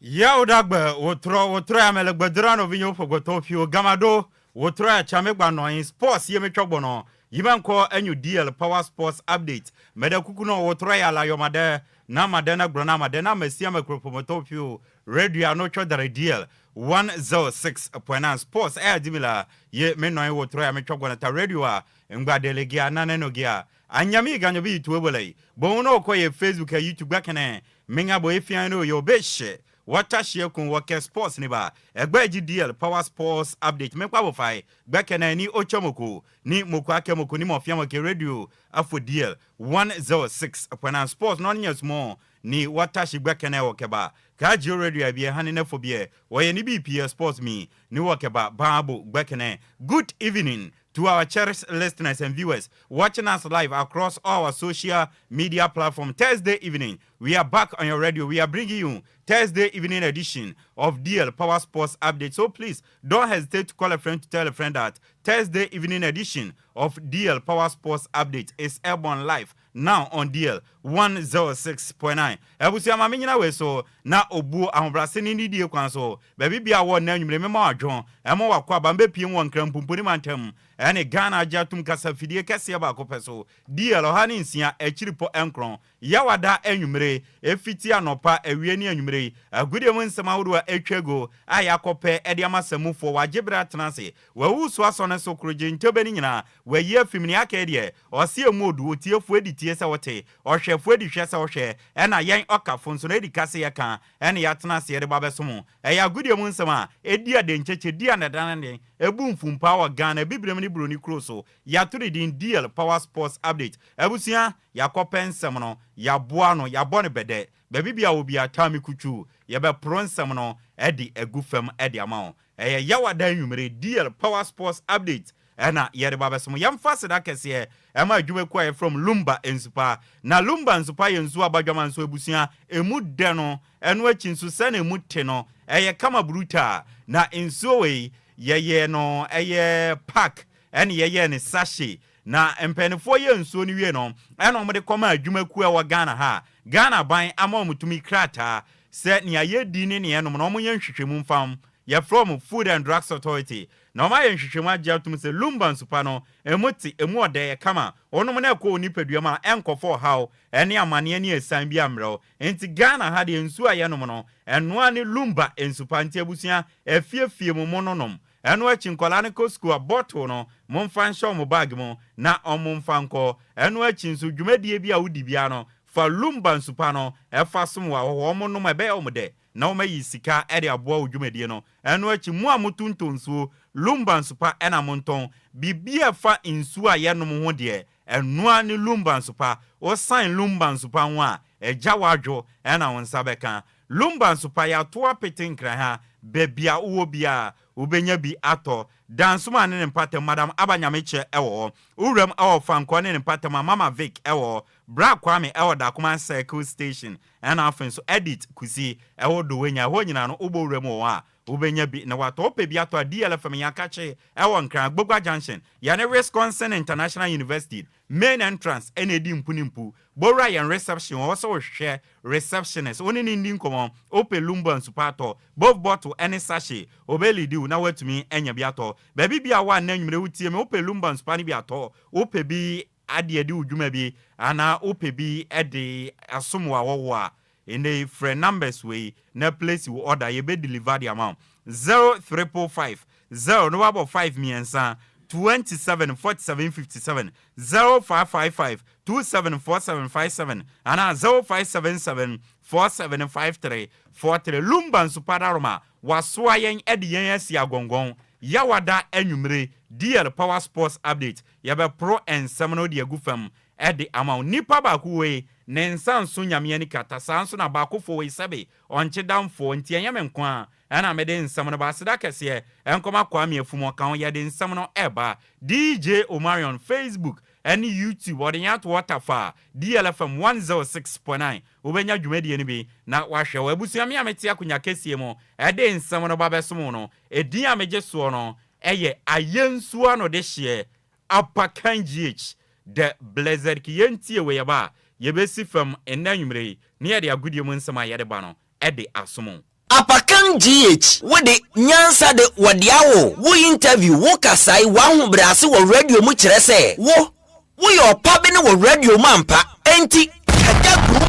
Ya udagbe wotro amele gbedrano vinyo fogotofio gamado wotro ya chamegba no in sports yeme chogbono yimanko enyu DL Power Sports update mede kukuno wotro ya la yomade na madena grona madena mesia micropomotofio radio no chodare DL 106.9 sports dimila ye menno wotro ya mechogbono ta radio a ngba delegia nanenogia anyami ganyobi tuwebele bono ko ye Facebook ya YouTube bakene menga bo efian no yo beshe Watashie kun wake sports niba egbeji DL Power Sports update mekwa bofai gbekena ni ochomoko ni mokwake moko ni mofiamo ke radio afo DL 106.9 sports no nyes mo ni watashi gbekena wokeba kaji radio abie hanene fobie woye ni BPS sports me ni wokeba babo gbekena. Good evening to our cherished listeners and viewers watching us live across our social media platform. Thursday evening, we are back on your radio. We are bringing you Thursday evening edition of DL Power Sports Update. So please, don't hesitate to call a friend to tell a friend that Thursday evening edition of DL Power Sports Update is airborne live now on DL 106.9. Ebusia maminyina we so na obu ahobrase ni die kwan so baby bia wo na nwumre mema adwon emo wakwa ba mbepie won krampumpuni mantem ene Ghana ajatum kasa fidie kese ba kopeso DL ohani nsia echiripo enkron yawada enwumre efiti anopa ewie ni enwumre agudie mu nsema wodo etwego ayakope ede amasamufo wagebra tenase wawusu asone so kroje ntobeni nyina waye fimni akede osie modu otiefu editie se wote ohwefu edihwe se ohwe ena yen okafo nso na edikase yeka ene yatenase yede babesomo agudie mu nsema edi ade ncheche di anadanane ebu mfumpa wa Ghana bibrem ni broni kroso yaturi din DL Power Sports Update ebusia yakope nsem no yaboa no yabone bede baby bia obi atami kuchu yebe pronsem no edi egufem edi amao yawada nwumre DL Power Sports Update ena yede babesomo yamfase da kese ema adwuma kwa from Lumba ensupa na Lumba ensupa yensu abadwama nso ebusia emu de no eno achinsu sene emu te no kama bruta na ensuo we yeye no park ene yeye ne sashi na empenifo ye nsuo ni wie no ene omde koma adwuma ku wa Ghana ha Ghana ban ama mutumi krata se ne ayedi ne ne no no omonye nhwehwemu mfam ya from Food and Drugs Authority na oma ye nhwehwemu ajatum se Lumba nsupa no emuti emu ode kama onom na ekọ onipaduama enkofo haw ene amane ne esan bi amro enti Ghana ha de nsuo ayenom no enoa ne Lumba nsupa nti abusia efiefie mu mononom eno achi nkola ne ko school bottle no momfa nso mo bag mo na omomfa nko eno achi nso dwumadie bi a wudi bia no fa Lumba nsupa no efa som wa ho mo no mebe omde na o mayi sika ede aboa odwumadie no eno achi mu amotunto nsuo Lumba nsupa ena monton bibia fa nsuo a yenom ho de enoa ne Lumba nsupa o sign Lumba nsupa ho a eja wadwo ena wonsa beka Lumba nsupa ya to apete nkra ha bebia uwo bia ubenya bi ato dansuma ne mpatem madam abanyameche ewo urem ewo fanko ne mpatem mama Vic ewo bra kwame ewo dakuma circle station and afen so edit kusi ewo do wenya ho nyina no ubo urem wo a ubenya bi na wato ope bi ato DLFM yakache ewo nkran gbogwa junction ya ne Wisconsin International University main entrance enedi mpunimpu bora yan reception also share receptionist oni ni ndi nkomo ope Lumba nsupato both bottle any sachet obeli di na watumi enya bi ato baby bia wa na nwumre wutie me ope Lumba nsupani bi ato ope bi ade udwuma bi ana ope bi ede asomwa wowo a ene friend numbers we na place you order you be deliver the amount 0355 0 no about 5 miensa 27 47 57 0555 274757 and 0577 4753 43 Lumba nsupara Roma waswa yen edi yen asi agongon yawada enwumre DL Power Sports Update yabe pro and seminal de agufam edi amount nipa ba ku we nensan so nyame ani kata sanso na ba kofo we sebe onche damfo ntianyame nko a ana mede nsam no ba seda kese enkoma kwa me afumo kan yade nsam no eba DJ Omarion Facebook and YouTube odenya to waterfa DLFM 106.9 obenya dwumadi ni bi na wahwe wabusu me amete akunya kese mo ede nsam no ba besom no edi ameje so no eye ayensuo no de hye Apakan GH the blessed kiyentie we yaba yebesi fam enanwumre ne yade agudie mu nsama yade ba no ede asomo Apakan GH wode nyansa de wadiawo wo interview wo kasai wa hobrase wo radio mu kire se wo yo pabe ne wo radio mampa enti kajagu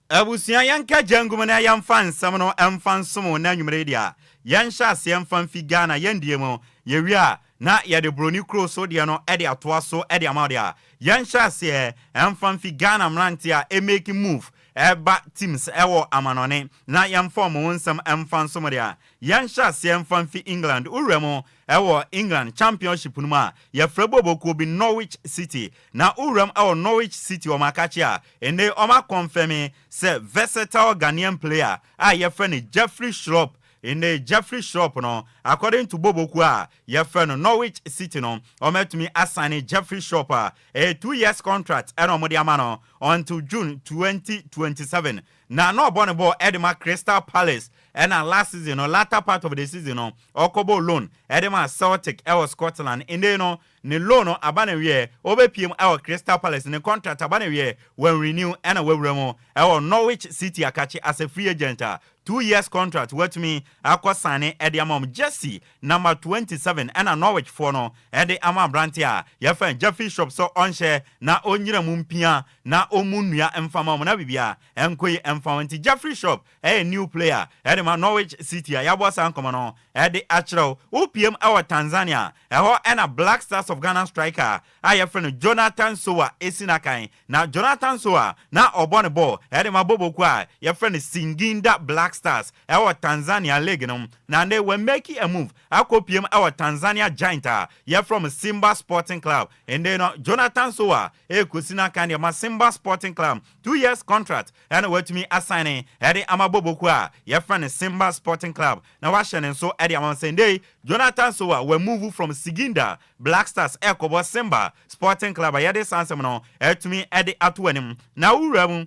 abusia yanka jangum na yamfa nsam no emfa nsomo na nwumre dia yansha ase emfa mfi Ghana yandie mu yewia na yade broni kroso dia no ede atoa so ede amadia yansha ase emfa mfi Ghana mrantia e make move eba teams ewo amanone na yamform wonsam emfa somoria yansha se emfa mfi England uremo ewo England championship numa ya freboboku bi Norwich City na urem ewo Norwich City o makachia ene o ma confirm se versatile Ghanaian player a ye friend Jeffrey Schropp in the Jeffrey Shop no according to Boboku a your friend Norwich City no o metumi assign Jeffrey Shop a 2 years contract and omodi amano until June 2027 na no born ball Edema Crystal Palace and last season or latter part of the season no okobo loan Edema Celtic ewo Scotland in the no ne loan no abane wie obepiem ewo Crystal Palace ne contract abane wie when renew and awuremo ewo Norwich City akachi as a free agent 2 years contract with me akosane ede amam Jesse number 27 and a Norwich for no ede ama brantia ya fan Jeffrey Shop so onhye na onyira mumpia na omunua emfama na bibia enkoyi emfawanti Jeffrey Shop a new player ede ma Norwich City ya boss ankoma no ede achro OPM our Tanzania eho and a Black Stars of Ghana striker ya friend Jonathan Sowa esinakan na Jonathan Sowa na obone ball ede ma boboku a ya friend Singinda Black Stars our Tanzania league no na they were making a move akopiem our Tanzania Giant ya from Simba Sporting Club and then Jonathan Sowa kusina kan ya Simba Sporting Club 2 years contract and what me assigning ede amaboboku a ya friend Simba Sporting Club na washen so ede amansende Jonathan Sowa we move from Siginda Black Stars ekobo Simba Sporting Club ya de sansem no etumi ede atoanim na uram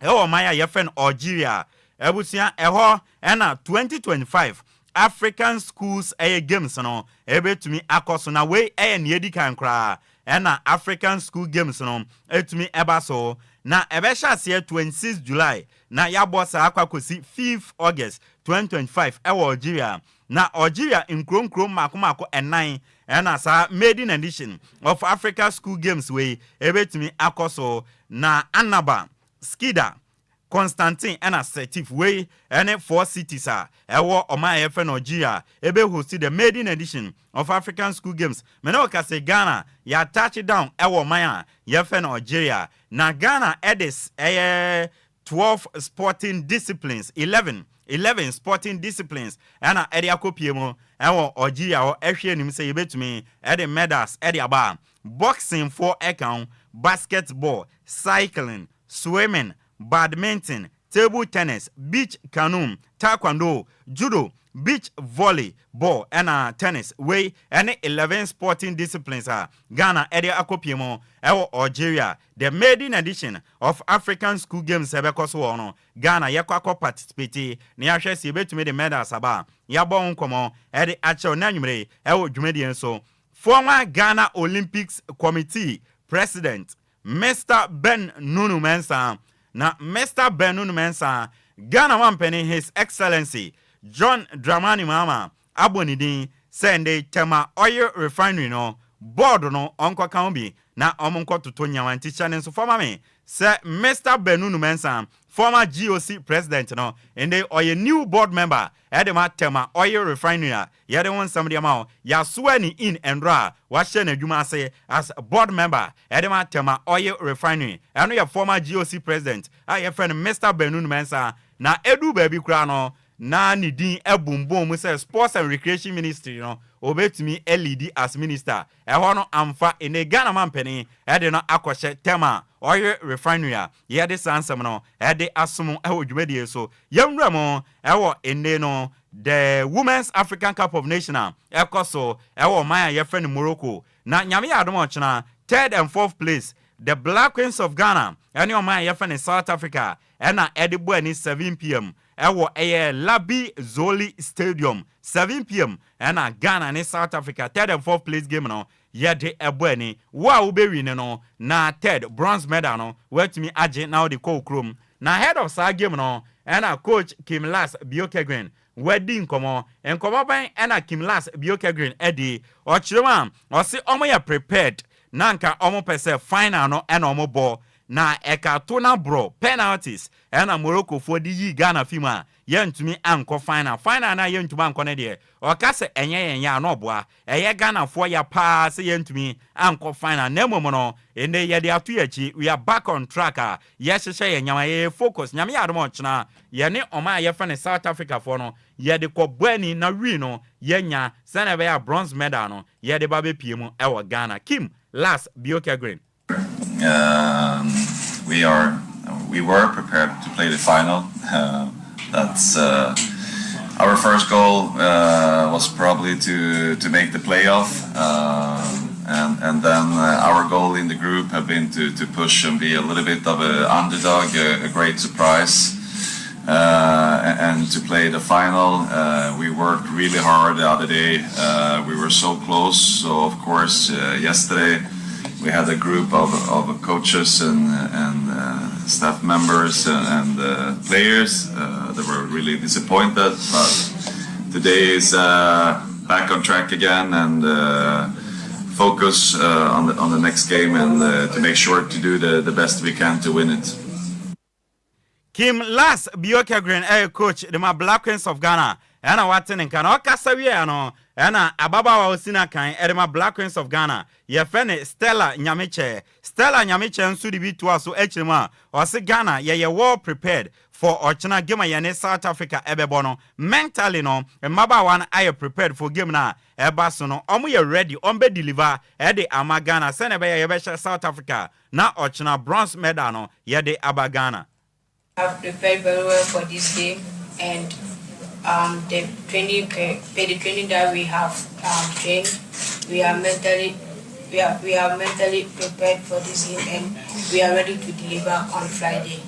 ewo maya ya friend Algeria ebusia eho ena 2025 African Schools Games no ebetumi akoso na we ne edi kan kra ena African School Games no etumi ebaso na ebesha se 26 July na ya bossa akwakosi 5th August 2025 ewo Algeria na Algeria nkronkrom makomako enan ena sa maiden edition of Africa School Games we ebetumi akoso na Annaba Skida Constantine and assertive way and 4 cities are ewo oma efe Nigeria ebe host the maiden edition of African School Games menoka se Ghana ya touch down ewo maya yefe Nigeria na Ghana edis 12 sporting disciplines 11 sporting disciplines and edi akopiemo ewo Nigeria o ehwe nim se yebetumi edi medals edi aba boxing for account basketball cycling swimming badminton, table tennis, beach canoe, taekwondo, judo, beach volley, ball, and tennis, way, and 11 sporting disciplines are Ghana, Eddie Akopiemo, Algeria. The maiden edition of African School Games, Ebekoswono, Ghana, Yakwako participate, Niasha Sibe to me the medal Saba, Yabon Komo, Eddie Acho Nanumre, Jumedian so. Former Ghana Olympics Committee President, Mr. Ben Nunu Mensah, na Mr. Ben Nunu Mensah, Ghana Wampeni, His Excellency, John Dramani Mahama, Abonidin, Sende Tema Oil Refinery no, board no, Uncle Kambi, na Omonko to Tonya and teacher and so former me, Sir Mr. Ben Nunu Mensah, former GOC president no, and they are a new board member, Edema Tema Oil Refinery, ya the one somebody amount, ya swearing in and ra, watching a Juma say as board member, Edema Tema Oil Refinery, and your former GOC president, I have friend Mr. Ben Nunu Mensah, na Edu Baby Krano. Na ni din ebumbo say sports and recreation ministry no obetumi LED as minister ho no amfa ene Ghana mampeni de no akɔhye tema oil refinery ye de sansam no de asom dwumadie so yemra mo ene no the Women's African Cup of Nations ekoso maya ye friend Morocco na nyame adom ochena 3rd and 4th place the Black Queens of Ghana and your maya ye friend South Africa na edibo ani 7 p.m. Labi Zoli Stadium 7 p.m. and Ghana and South Africa 3rd and 4th place game no ye de ebweni wa ube no na 3rd bronze medal no wet me Agyei now the chrome na head of sa game no and coach Kim Las Biokegren wedding komo and komo ban and Kim Las Biokegren Eddie or chiroma or say omo prepared nanka omo pese final no and omo ball na ekatona bro penalties ena Morocco for the Ghana fima yentumi anko final na yentumi anko ne de o ka se enye no boa eye Ghana for ya pa se yentumi anko final na momo no ende ye de atu yachi we are back on track ye hyehyɛ ye nyama ye focus nyame ya adom chena ye ne oma ye fa ne South Africa for no ye de kɔbɔani na wi no ye nya se na be ya bronze medal no ye de ba be pie mu e Ghana Kim Las Biokegren. We were prepared to play the final. That's our first goal was probably to make the playoff, and then our goal in the group have been to push and be a little bit of an underdog, a great surprise, and to play the final. We worked really hard the other day. We were so close. So of course yesterday we had a group of coaches and staff members and players that were really disappointed, but today is back on track again and focus on the next game and to make sure to do the best we can to win it. Kim Las Biokegren coach the Black Queens of Ghana and watin and can okasawi no and ababa wa osina kan edema Black Queens of Ghana ye fene Stella Nyamiche nsu di bitu aso echirima o se Ghana ye well prepared for ochina game ye South Africa ebebo no mentally no maba wan aye prepared for game na eba so no omo ye ready ombe deliver e de ama Ghana se na be ye be South Africa na ochina bronze medal no ye de aba Ghana. I've prepared very well for this game, and the training that we have trained, we are mentally prepared for this game, and we are ready to deliver on Friday.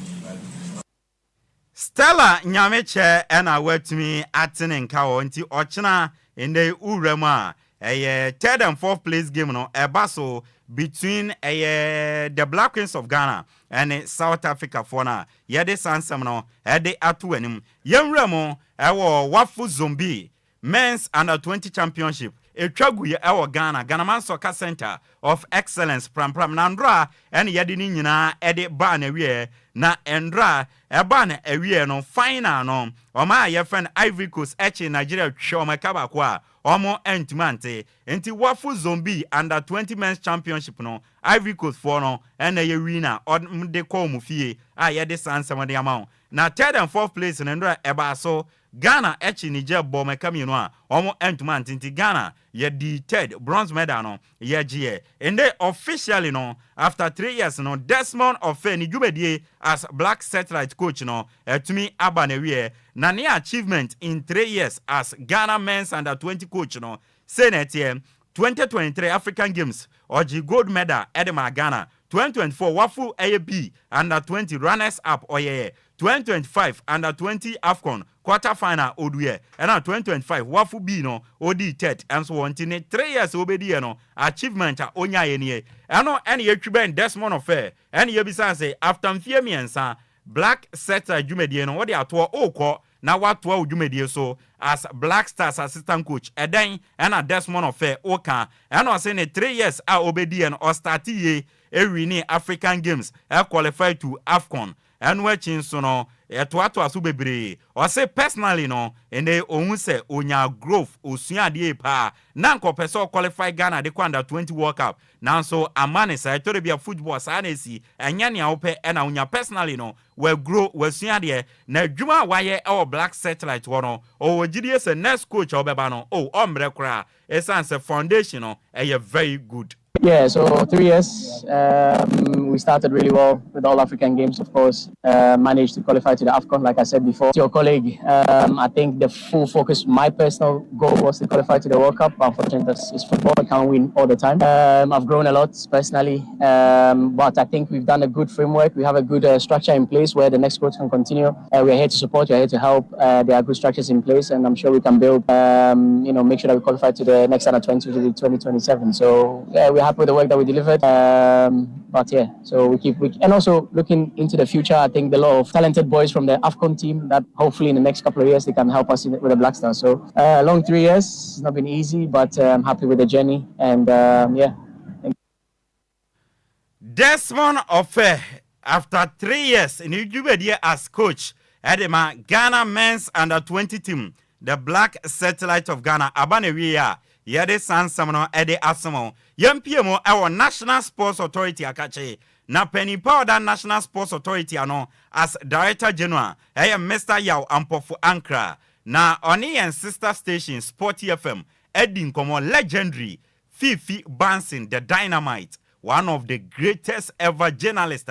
Stella Nyamiche ena wetumi atene nka wo nti ochina ende urema 3rd and 4th place game no ebaso between the Black Queens of Ghana and South Africa for na yede sansam no ede atu anim yemremo wafu zombie men's under 20 championship etwagu ye Ghana Man Soccer Center of Excellence pram nandra and yede ni nyina ede ba na wie na endra eba na ewie no final no oma ye friend Ivory Coast Nigeria twoma kabakwa omo entmante enti wafu zombie under 20 men's championship no Ivory Coast for no and ye winner on de call mu fie ye de sansam de amount na 3rd and 4th place no ndra eba so Ghana echi Niger bo mekami no a omo entuma ntinti Ghana ye the third bronze medal no ye GA and they officially no after 3 years no Desmond Ofe ni dwumedie as black satellite coach no etumi aba na wie na ne achievement in 3 years as Ghana men's under 20 coach no say na 2023 African Games oji gold medal edema Ghana 2024 wafu AB under 20 runners up oye 2025 under 20 AFCON quarter final oduye and 2025 wafu B no odi third and so on 3 years obedi no achievement a onya ye ne eno ene ye twiben Desmond Ofe ene ye bisa say after mfie miensa black sector dwumedie no wode ato okọ na watoa udwumedie so as Black Stars assistant coach eden and Desmond Ofe oka eno say ne 3 years a obedi no o start ye ewini African Games qualify to AFCON and watching so no to asu bebre o say personally no ene ohun se onya growth osua de pa na nkopeso qualify Ghana de kwanda 20 World Cup nanso amane say to be a football sa na si enya ne awpe na onya personally no we grow we sua de na dwuma waye e black satellite wo no o wogidie se next coach obeba no o ombre kra essence foundation no e very good. Yeah, so 3 years, we started really well with all African games, of course, managed to qualify to the AFCON, like I said before. To your colleague, I think the full focus, my personal goal was to qualify to the World Cup. Unfortunately, it's football, I can't win all the time. I've grown a lot personally, but I think we've done a good framework. We have a good structure in place where the next coach can continue. We're here to support, we're here to help. There are good structures in place, and I'm sure we can build, make sure that we qualify to the next under 20 to 2027. So, yeah, we're happy with the work that we delivered, but yeah, so we keep and also looking into the future. I think there are a lot of talented boys from the AFCON team that hopefully in the next couple of years they can help us with the Black Stars. So long 3 years, it's not been easy, but I'm happy with the journey, and yeah. Desmond Ofe, after 3 years in Ujubedi as coach at the Ghana men's under 20 team, the Black Satellite of Ghana, Abanewiya. Yede Sansamno Ede Asamo. Yempiemo our National Sports Authority akache. Na penny powder National Sports Authority ano as Director General. Mr. Yao Ampofu Ankra. Na oni and sister station Sport FM. Edin Komo legendary Fifi Bansin the Dynamite. One of the greatest ever journalists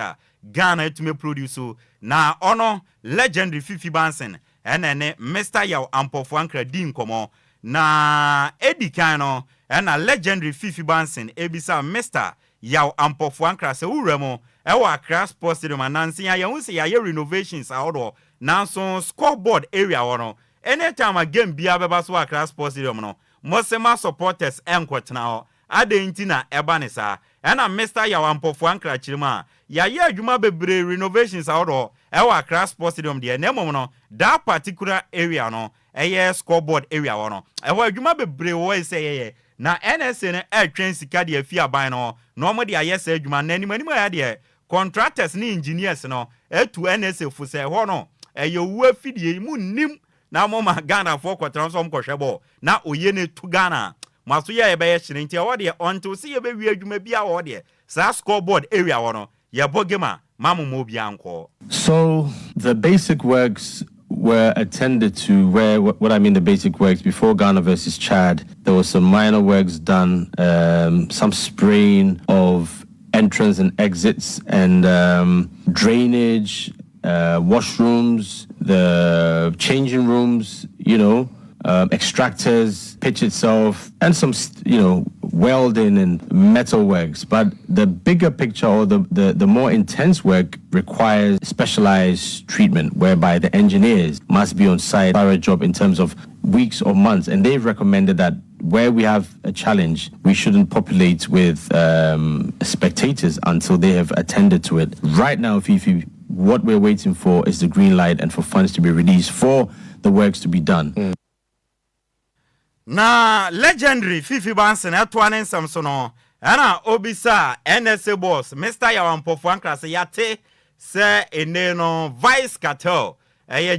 Ghana to me produce. Na ono legendary Fifi Bansin. Ene Mr. Yao Ampofu Ankra din komo. Na Eddie Kano and a legendary Fifi Bansin ebisa Mr. Yao Ampofu Ankra se uremo ewa Accra Sports Stadium anansi ya unsi ya renovations aodo nanso scoreboard area wono anytime a game bia beba so Accra Sports Stadium no mosema supporters enkwot na ho ade nti na eba ne sa na Mr. Yao Ampofu Ankra chirima ya adwuma bebre renovations aodo ewa Accra Sports Stadium de na mom no that particular area no scoreboard area wono adwuma bebre wo say na NSA ne train sika de afia ban no mo de ayese adwuma na animanimu ya de contractors ni engineers no etu NSA fu say ho no wu afidie mu nim na mo ma Ghana for kwatran so mkohwebo na oye ne tu Ghana maso ye be ye hire ntia wo de until see ye be wi adwuma bia wo de sa scoreboard area wono ye bogema mamu mo bia anko. So the basic works were attended to. What I mean the basic works, before Ghana versus Chad, there was some minor works done, some spraying of entrance and exits and drainage, washrooms, the changing rooms, extractors, pitch itself, and some, welding and metal works. But the bigger picture, or the more intense work, requires specialized treatment, whereby the engineers must be on site for a job in terms of weeks or months. And they've recommended that where we have a challenge, we shouldn't populate with spectators until they have attended to it. Right now, Fifi, what we're waiting for is the green light and for funds to be released for the works to be done. Na legendary Fifi Bansin etwanen samsono ana obisa NSA boss Mr. Yao Ampofu Ankra se yate se eneno Vice Cartel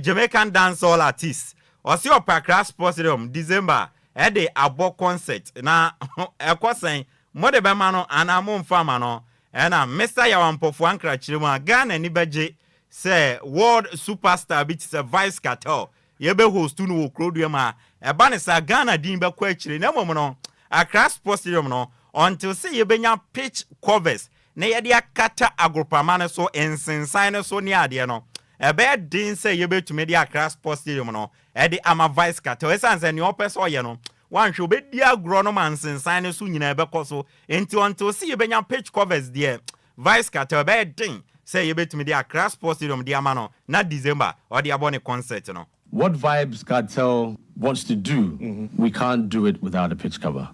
Jamaican dancehall artist osi Apakan Sports Stadium December de abo concert na ekosen mode be ma no ana mo mfama no na Mr. Yao Ampofu Ankra chirima Ghana ni beje se world superstar bit se Vice Cartel yebe host no wo krodua ma eba ne sa Ghana din be kwa akire na mom no Accra Sports Stadium no until say yebenya pitch covers na yede akata agropama ne so ensensan ne so ne ade no ebe din say yebetumi de Accra Sports Stadium no e de ama vice cartel esanse ne opeso ye no wan hwe obedi agro no man sensan ne so nyina ebe koso until say yebenya pitch covers there vice cartel be din say yebetumi de Accra Sports Stadium de ama no na December or de abone concert no. What Vibes Cartel wants to do, we can't do it without a pitch cover.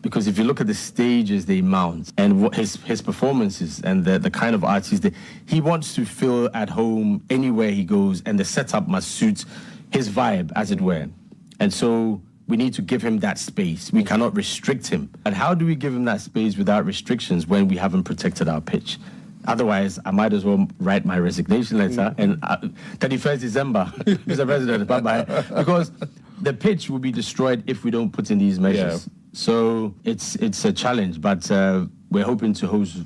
Because if you look at the stages they mount and what his performances and the kind of artist that he wants to feel at home anywhere he goes, and the setup must suit his vibe, as it were. And so we need to give him that space. We cannot restrict him. And how do we give him that space without restrictions when we haven't protected our pitch? Otherwise, I might as well write my resignation letter and 31st December, Mr. President, bye-bye. Because the pitch will be destroyed if we don't put in these measures. Yeah. So it's a challenge, but we're hoping to host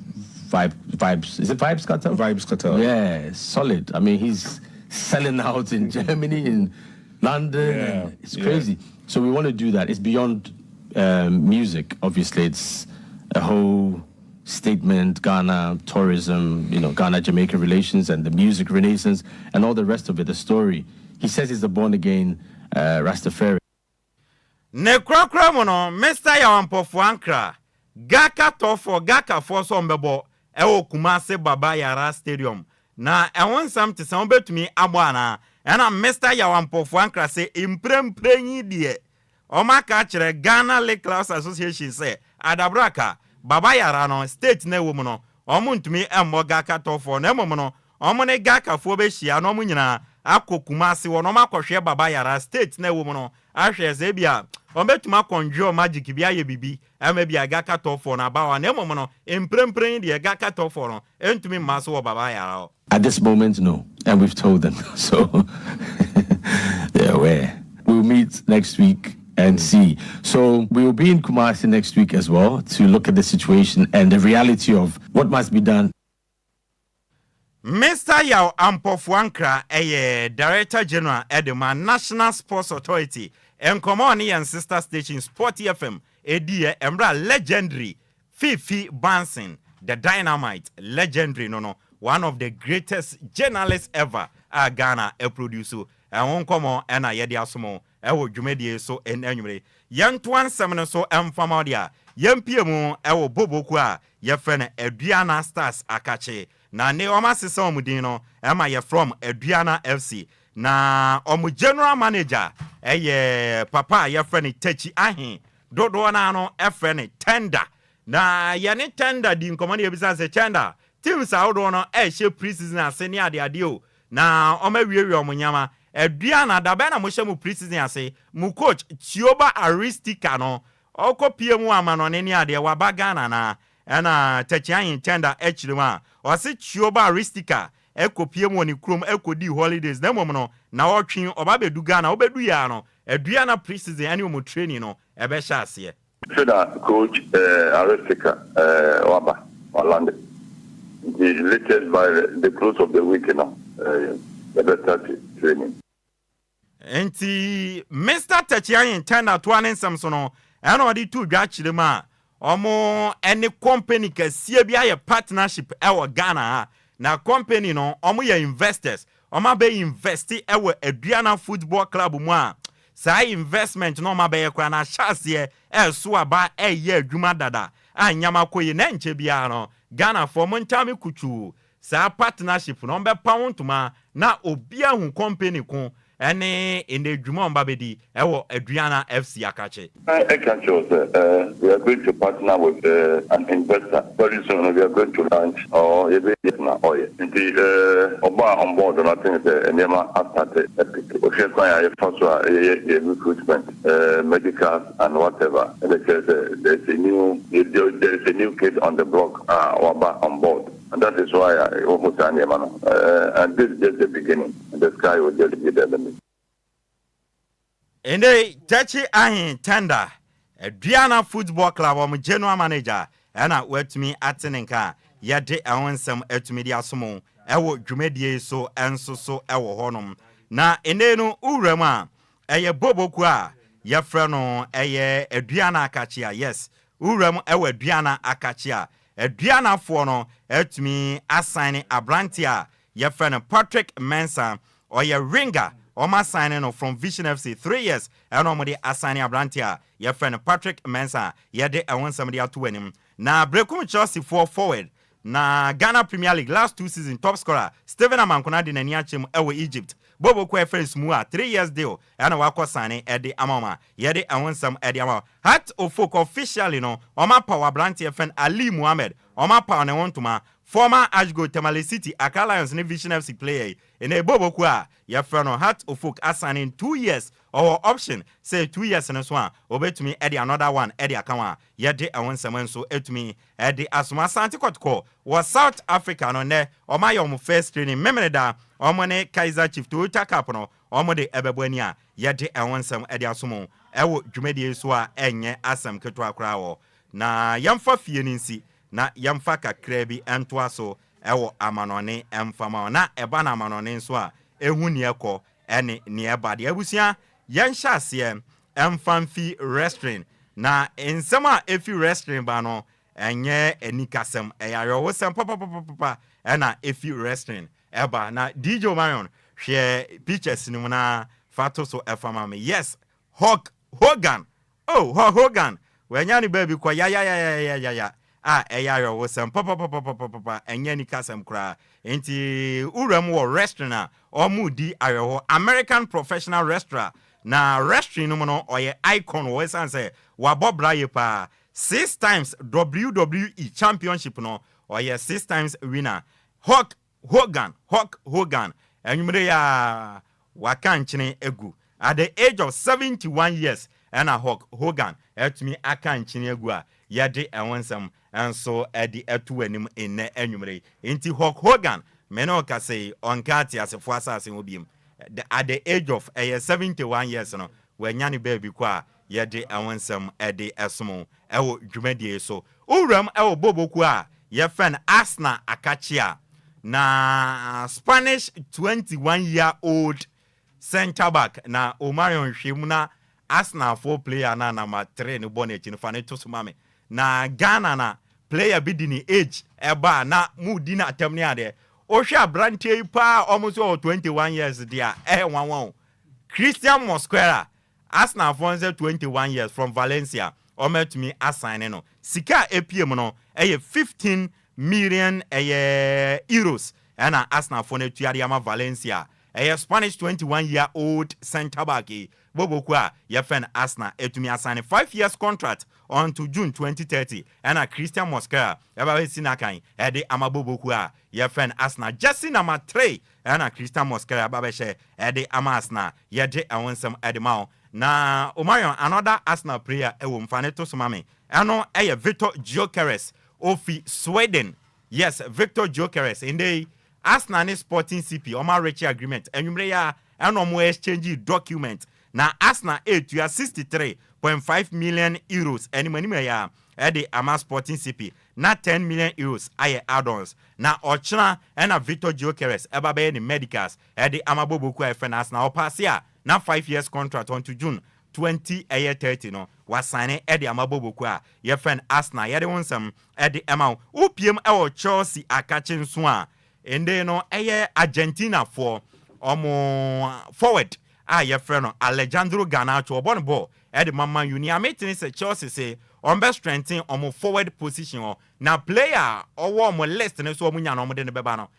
Vibes. Is it Vibes Cartel? Vibes Cartel. Yeah, solid. I mean, he's selling out in Germany, in London. Yeah. It's crazy. Yeah. So we want to do that. It's beyond music. Obviously, it's a whole statement, Ghana, tourism, Ghana-Jamaica relations and the music renaissance and all the rest of it, the story. He says he's a born-again Rastafari. Ne krakra mo no Mr. Yawampofo Ankra Gaka tofo Gaka foso mbebo ewo Kumase Baba Yara Stadium na ewon sam te se obetumi abo ana na Mr. Yawampofo Ankra se impremprenyi die o maka kire Ghana Lake Class Association say adabraka Baba Yara no state na ewo mu no omuntumi emmo Gaka tofo na emmo no omo ne Gaka fo be hia no munyina akokuma wo no makohwe Baba Yara state na ewo mu no ahwe ze bia ombetuma konjo magic bia ye bibi ama bia Gaka tofo na bawa na emmo no emprempren de Gaka tofo no entumi maso wo Baba Yara. At this moment, no, and we've told them, so they're aware. We'll meet next week and see. So we will be in Kumasi next week as well to look at the situation and the reality of what must be done. Mr. Yawampofo Ankra, Director General Edema National Sports Authority, and Common and Sister Station Sport FM, dear Embra legendary Fifi Bansin, the Dynamite, legendary, one of the greatest journalists ever, Ghana, a producer, and one common and a yedia sumo. Ewo dwumedie so enanwure yentoan semno so emfamadia yempiemu ewo boboku a yefene Aduana Stars akache na ne omasesa omudin no ema ye from Aduana FC na omu general manager papa yefene Techi Ahin dodo na no efene Tender na ye ne Tender di nkomane yebisa se Tender teams awodo no she pre-season aseni ade o na omawiwi omunyama Adwoa dabena mo hye mu pre-season ase mu coach Tioba Aristika no okopie mu amano ne ade wa Ghana na Techian Tender echirima o se Tioba Aristika ekopie mu oni krom ekodi holidays na mom no na otwen oba bedu Ghana obedu ya no Adwoa na pre-season ani mu training no ebe hye ase coach Aristika waba Orlando the latest by the close of the week the better training. Enti Mr. Techian Tender twanen samso no ena odi tu dwa chirema omo any company kasie bia ye partnership ewo Ghana na company no omo ye investors omo be investi ewo Aduana Football Club mu a sa investment no ma be ye kwa na chase so aba ye adwuma dada anyama koyi na nche bia no Ghana for montami kuchu sa partnership no be pound ma na obia hu company ko ene in the Jumon Babedi, Aduana FC Akache. I can show we are going to partner with an investor. Very soon we are going to launch or oil. The Oba on board, and I think the Nema has started. We require recruitment, medical and whatever. And there is a new kid on the block, Oba on board. And that is why I almost and this is just the beginning. The sky will just be the limit. And they Techi Ahin Tender, Aduana Football Club, general manager, and I went to me at Tenenka, yet they own some media sumo, ewo Jumedie so and so ewo honum, na ene no uwura mu a eye boboku a ye frɛ no eye aduana akachia yes uwura mu ewe aduana akachia aduana fo no etumi assign abranti a ye frɛ no Patrick Mensah oye ringer Oma signing no from Vision FC 3 years and omode assigning abranti a ye frɛ no Patrick Mensah ye de awon somebody atu anim na brekum Chelsea forward na Ghana Premier League last 2 seasons top scorer Steven Amankona de nani achem ewe Egypt Bobo kwa first mu a 3 years deal and wako signing edi amama ye de awonsam edi amama hat ofok officially no oma power abranti FN Ali Muhammad oma power ne wontuma former Ashgo Tamale City Accra Lions ne Vision FC player in a Bobo kwa ye frano hat ofok assigning 2 years or option say 2 years and so on obetumi edi another one edi akawa ye de awonsam so etumi edi asuma santi kotko was South Africa no ne oma yom first training memeneda omone Kaizer Chiefs Toyota Cup no omode ebebwani a ye de awonsam edi asumo ewo dwumedie so a enye asam keto akra wo na yamfa fie ninsi na yamfa kakra bi entoa so ewo amanone emfama na eba na amanone so a ehu ne ekọ ene ne eba de abusia yenhya ase emfamfi restaurant na ensema efi restaurant ba no enye enikasem eyayo wosem papa ena efi restaurant eba na DJ Marion hwe pictures ni na fato so efama me yes Hogan Hogan wenyani baby kwa ya eyayo wosem papa enye nikasem kra enti uram wo restaurant omudi ayo American Professional Restaurant na restaurant no no oye icon wo sanse wa bobraye pa 6 times WWE championship no oye 6 times winner Hogan enyumre ya wakanchine egu at the age of 71 years and a Hogan etumi akanchine egu a yede ewonsam enso edi etu anim enne enyumre enti Hogan meno ka say onkati asefo asase obiem at the age of 71 years no wanyane baby kwa yede ewonsam edi esomo ewo dwumadie so uram ewo boboku a ye fen Asna Akachia na Spanish 21-year-old center back na Omarion Hwemuna Arsenal 4 player na number 3 no bonnet no fane to sumame na Ghana na player bidini age eba na mudi na atamni ade o hwa brantie pa almost 21 years dia wanwan Christian Mosquera Arsenal for 21 years from Valencia o met me assign no sika APM no 15 million euros and Arsenal for ne tuariama Valencia Spanish 21-year-old center back Bobo kwa yefen Arsenal etumi assign 5 years contract on to June 2030 and Christian Mosquera eba sinakan ede amabobo kwa yefen Arsenal Jesse number 3 and Christian Mosquera eba she ede Arsenal yede awonsam edemao na Omarion another Arsenal player ewo mfane to somame eno Victor Gyökeres ofi Sweden yes Victor Gyökeres inde Arsenal Sporting CP Omar Richie agreement enwumre ya eno mo exchange document na Arsenal 63.5 million euros enimani ya ede ama Sporting CP na 10 million euros aye add-ons na ochra ena Victor Gyökeres ebabe ni medicals ede ama boboku FN Arsenal opasia na 5 years contract on to June 2030 no wasane ede amaboboku a ye friend Arsenal ye de wonsam ede amount opiem e Chelsea akache nso a ende no eye Argentina for forward ye friend no Alejandro Garnacho obon ball ede mama uni ametin se Chelsea say on best strengthen forward position na player owo mo list ne so omunya no mo de ne beba no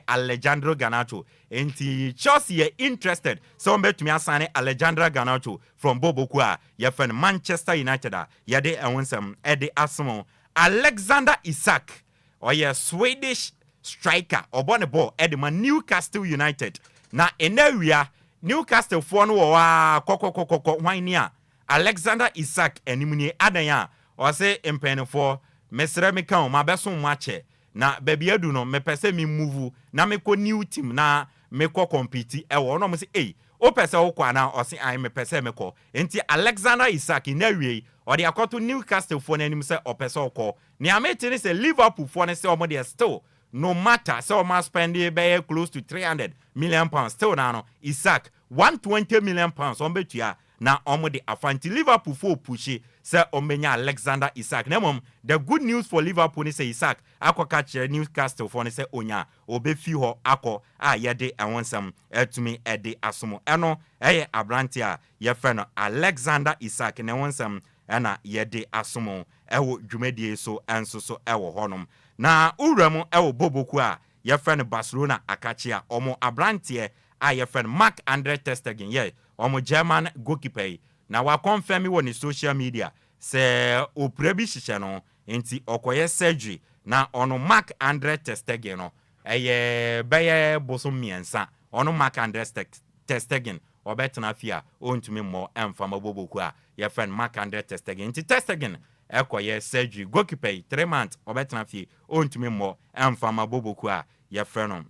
Alejandro Garnacho enti Chelsea interested so on betumi asane Alejandro Garnacho from Boboku a ye friend Manchester United a ye de ewonsam ede asmo Alexander Isak Swedish striker obone ball ede man Newcastle United na enawia Newcastle for no kokokokoko hwan a Alexander Isak enimuni adanya o se empenfo mesre me kan ma beso mache na baby adu no me pese me move na me ko new team na me ko compete e wo no mo se o pese wo kwa na o se ai me pese me ko enti Alexander Isak na wie o de akoto Newcastle for na enim se o pese o ko ni ameti ni se Liverpool for na se o mo de still no matter so much spending be close to 300 million pounds still now Isaac 120 million pounds on betua na omo de afanti Liverpool for pushy say omenya Alexander Isaac nemom the good news for Liverpool ni say Isaac akoka chere Newcastle for ni say onya obefi ho akọ a yede awonsam etumi ede asomo eno eye abrante a ye fe no Alexander Isaac ne wonsam ena yede asomo ewo dwumadie so enso so ewo honom na uwramu ewo boboku a ye fe no Barcelona akachia omo abrante a ye fe Mark Andre ter Stegen ye omo German goalkeeper na wa confirm me on social media se oprebi hihye no enti okoye surgery na ono Mark Andre ter Stegen no eye beye boso miensa ono Mark Andre ter Stegen obetena fia ontumi mo emfama boboku a ye friend Mark Andre ter Stegen enti ter Stegen ekoye surgery goalkeeper 3 months obetena fia ontumi mo emfama boboku a ye friend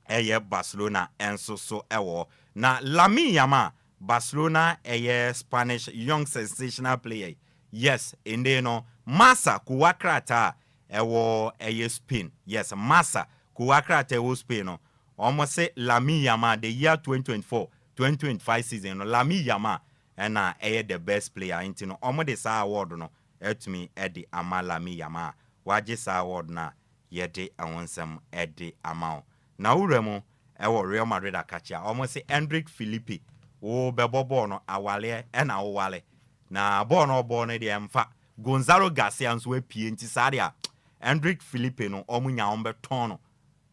eye Barcelona enso so ewo na Lamine Yamal Barcelona eye Spanish young sensational player yes ende no Massa kuwakrata ewo eye Spain yes Massa kuwakrata ewo Spain no almost say Lamine Yamal the year 2024-2025 season no Lamine Yamal na eye the best player into no almost the sa award no etumi edi ama Lamine Yamal waje sa award na yede awonsam edi ama na uremu ewo Real Madrid akachia almost say Hendrik Filipe o bebo no awale na awale na ball no de emfa Gonzalo Garcia nso apie nti sadia Hendrik Filipe no omunya ombeton no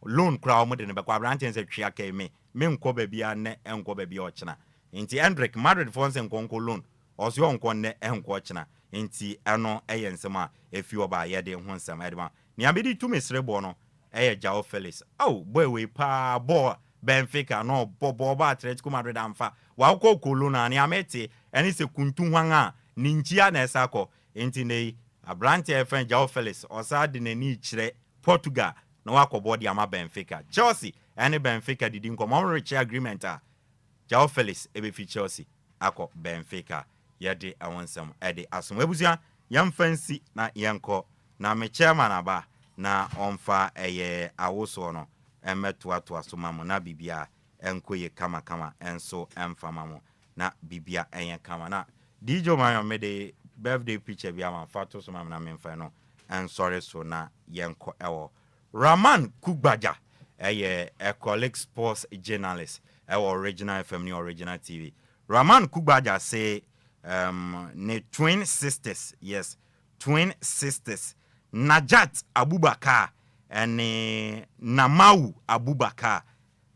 loan kra omo de ne bekwa branchen se twia ka me nko ba bia ne enko ba bia ochina nti Hendrik Madrid fonse nkonko loan oso onko ne enko ochina nti eno eye nsema efi oba ye de ho nsema edema ni abedi tu mesre bo no eye Joao Felix oh boy we pa ball Benfica no bobo ba Atletico Madrid amfa wa ko kolona ni amete eni se kuntu hwan ninjia na esako enti nei abrante efen Joao Felix osa de nani kire Portugal na wakobo di ama Benfica Chelsea eni Benfica didi nkomo reach agreement a Joao Felix ebe fi Chelsea akọ Benfica yede awonsam ede asom ebusia yam fancy na yenko na me chairman aba na onfa eye awoso no emeto asoma na bibia enkoye kama enso emfama mo na bibia enye kama na DJ Mayo mede birthday picture bia ma fato so na memfa no en sorry so na yenko ewo Raman Kugbaja eye a colleague sports journalist ewo Original FM ni Original TV Raman Kugbaja say ne twin sisters yes twin sisters Najat Abubakar and Namau Abubakar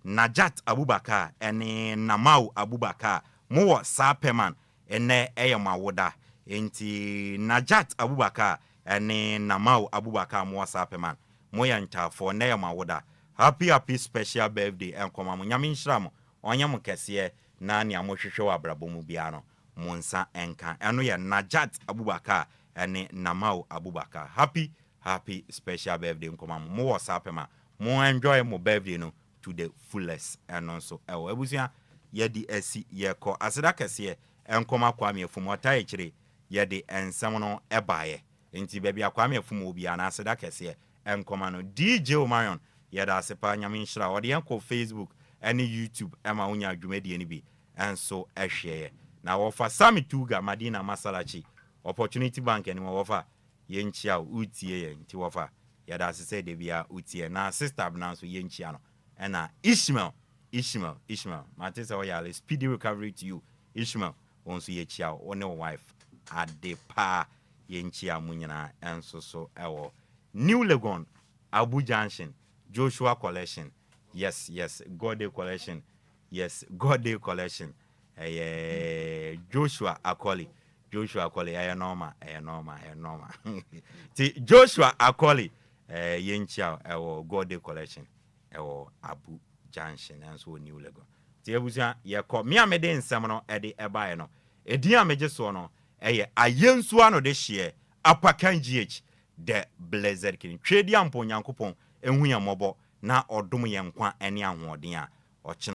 Najat Abubakar and Namau Abubakar mo sapeman ene eyama woda enti Najat Abubakar and Namau Abubakar mo sapeman mo yanta for na eyama woda happy special birthday enkoma mo nyame nhyira mo onya mo kese na ne amohwehwe wa brabo mu bia no mo nsa enka eno ye Najat Abubakar and Namau Abubakar happy special birthday nkoma mo wasapema mo enjoy mo birthday no to the fullest and also ebusia yedi esi yeko aseda kese enkoma kwa me fumo tai kire yedi ensam no ebaye enti bebia kwa me fumo obi ana aseda kese enkoma no DJ Omarion yeda asepa nyame nhyira ode enko Facebook any YouTube ema unya adwumadi ni bi enso ehwe na wofa Sammy Tuga Madina Masalachi Opportunity Bank eni wofa yenchia utie ye nti wofa yada asese de bia utie na sister abna so yenchia no na Ishmael matisa oyale speedy recovery to you Ishmael onso yechia one wife adepa yenchia munyina enso so ewo New Legon Abu Junction Joshua collection yes God Day collection Joshua Akoli aya normal ti Joshua Akoli yenchia ewo God Day collection ewo Abu Junction and so New Legon ti ebusia ye ko me amede nsem no ede ebae no edi ameje so no eye ayensu ano de hye Apakan GH the blessed king twedi ampo nyankopon ehu ya mobo na odom ye nkwa ene ahoden a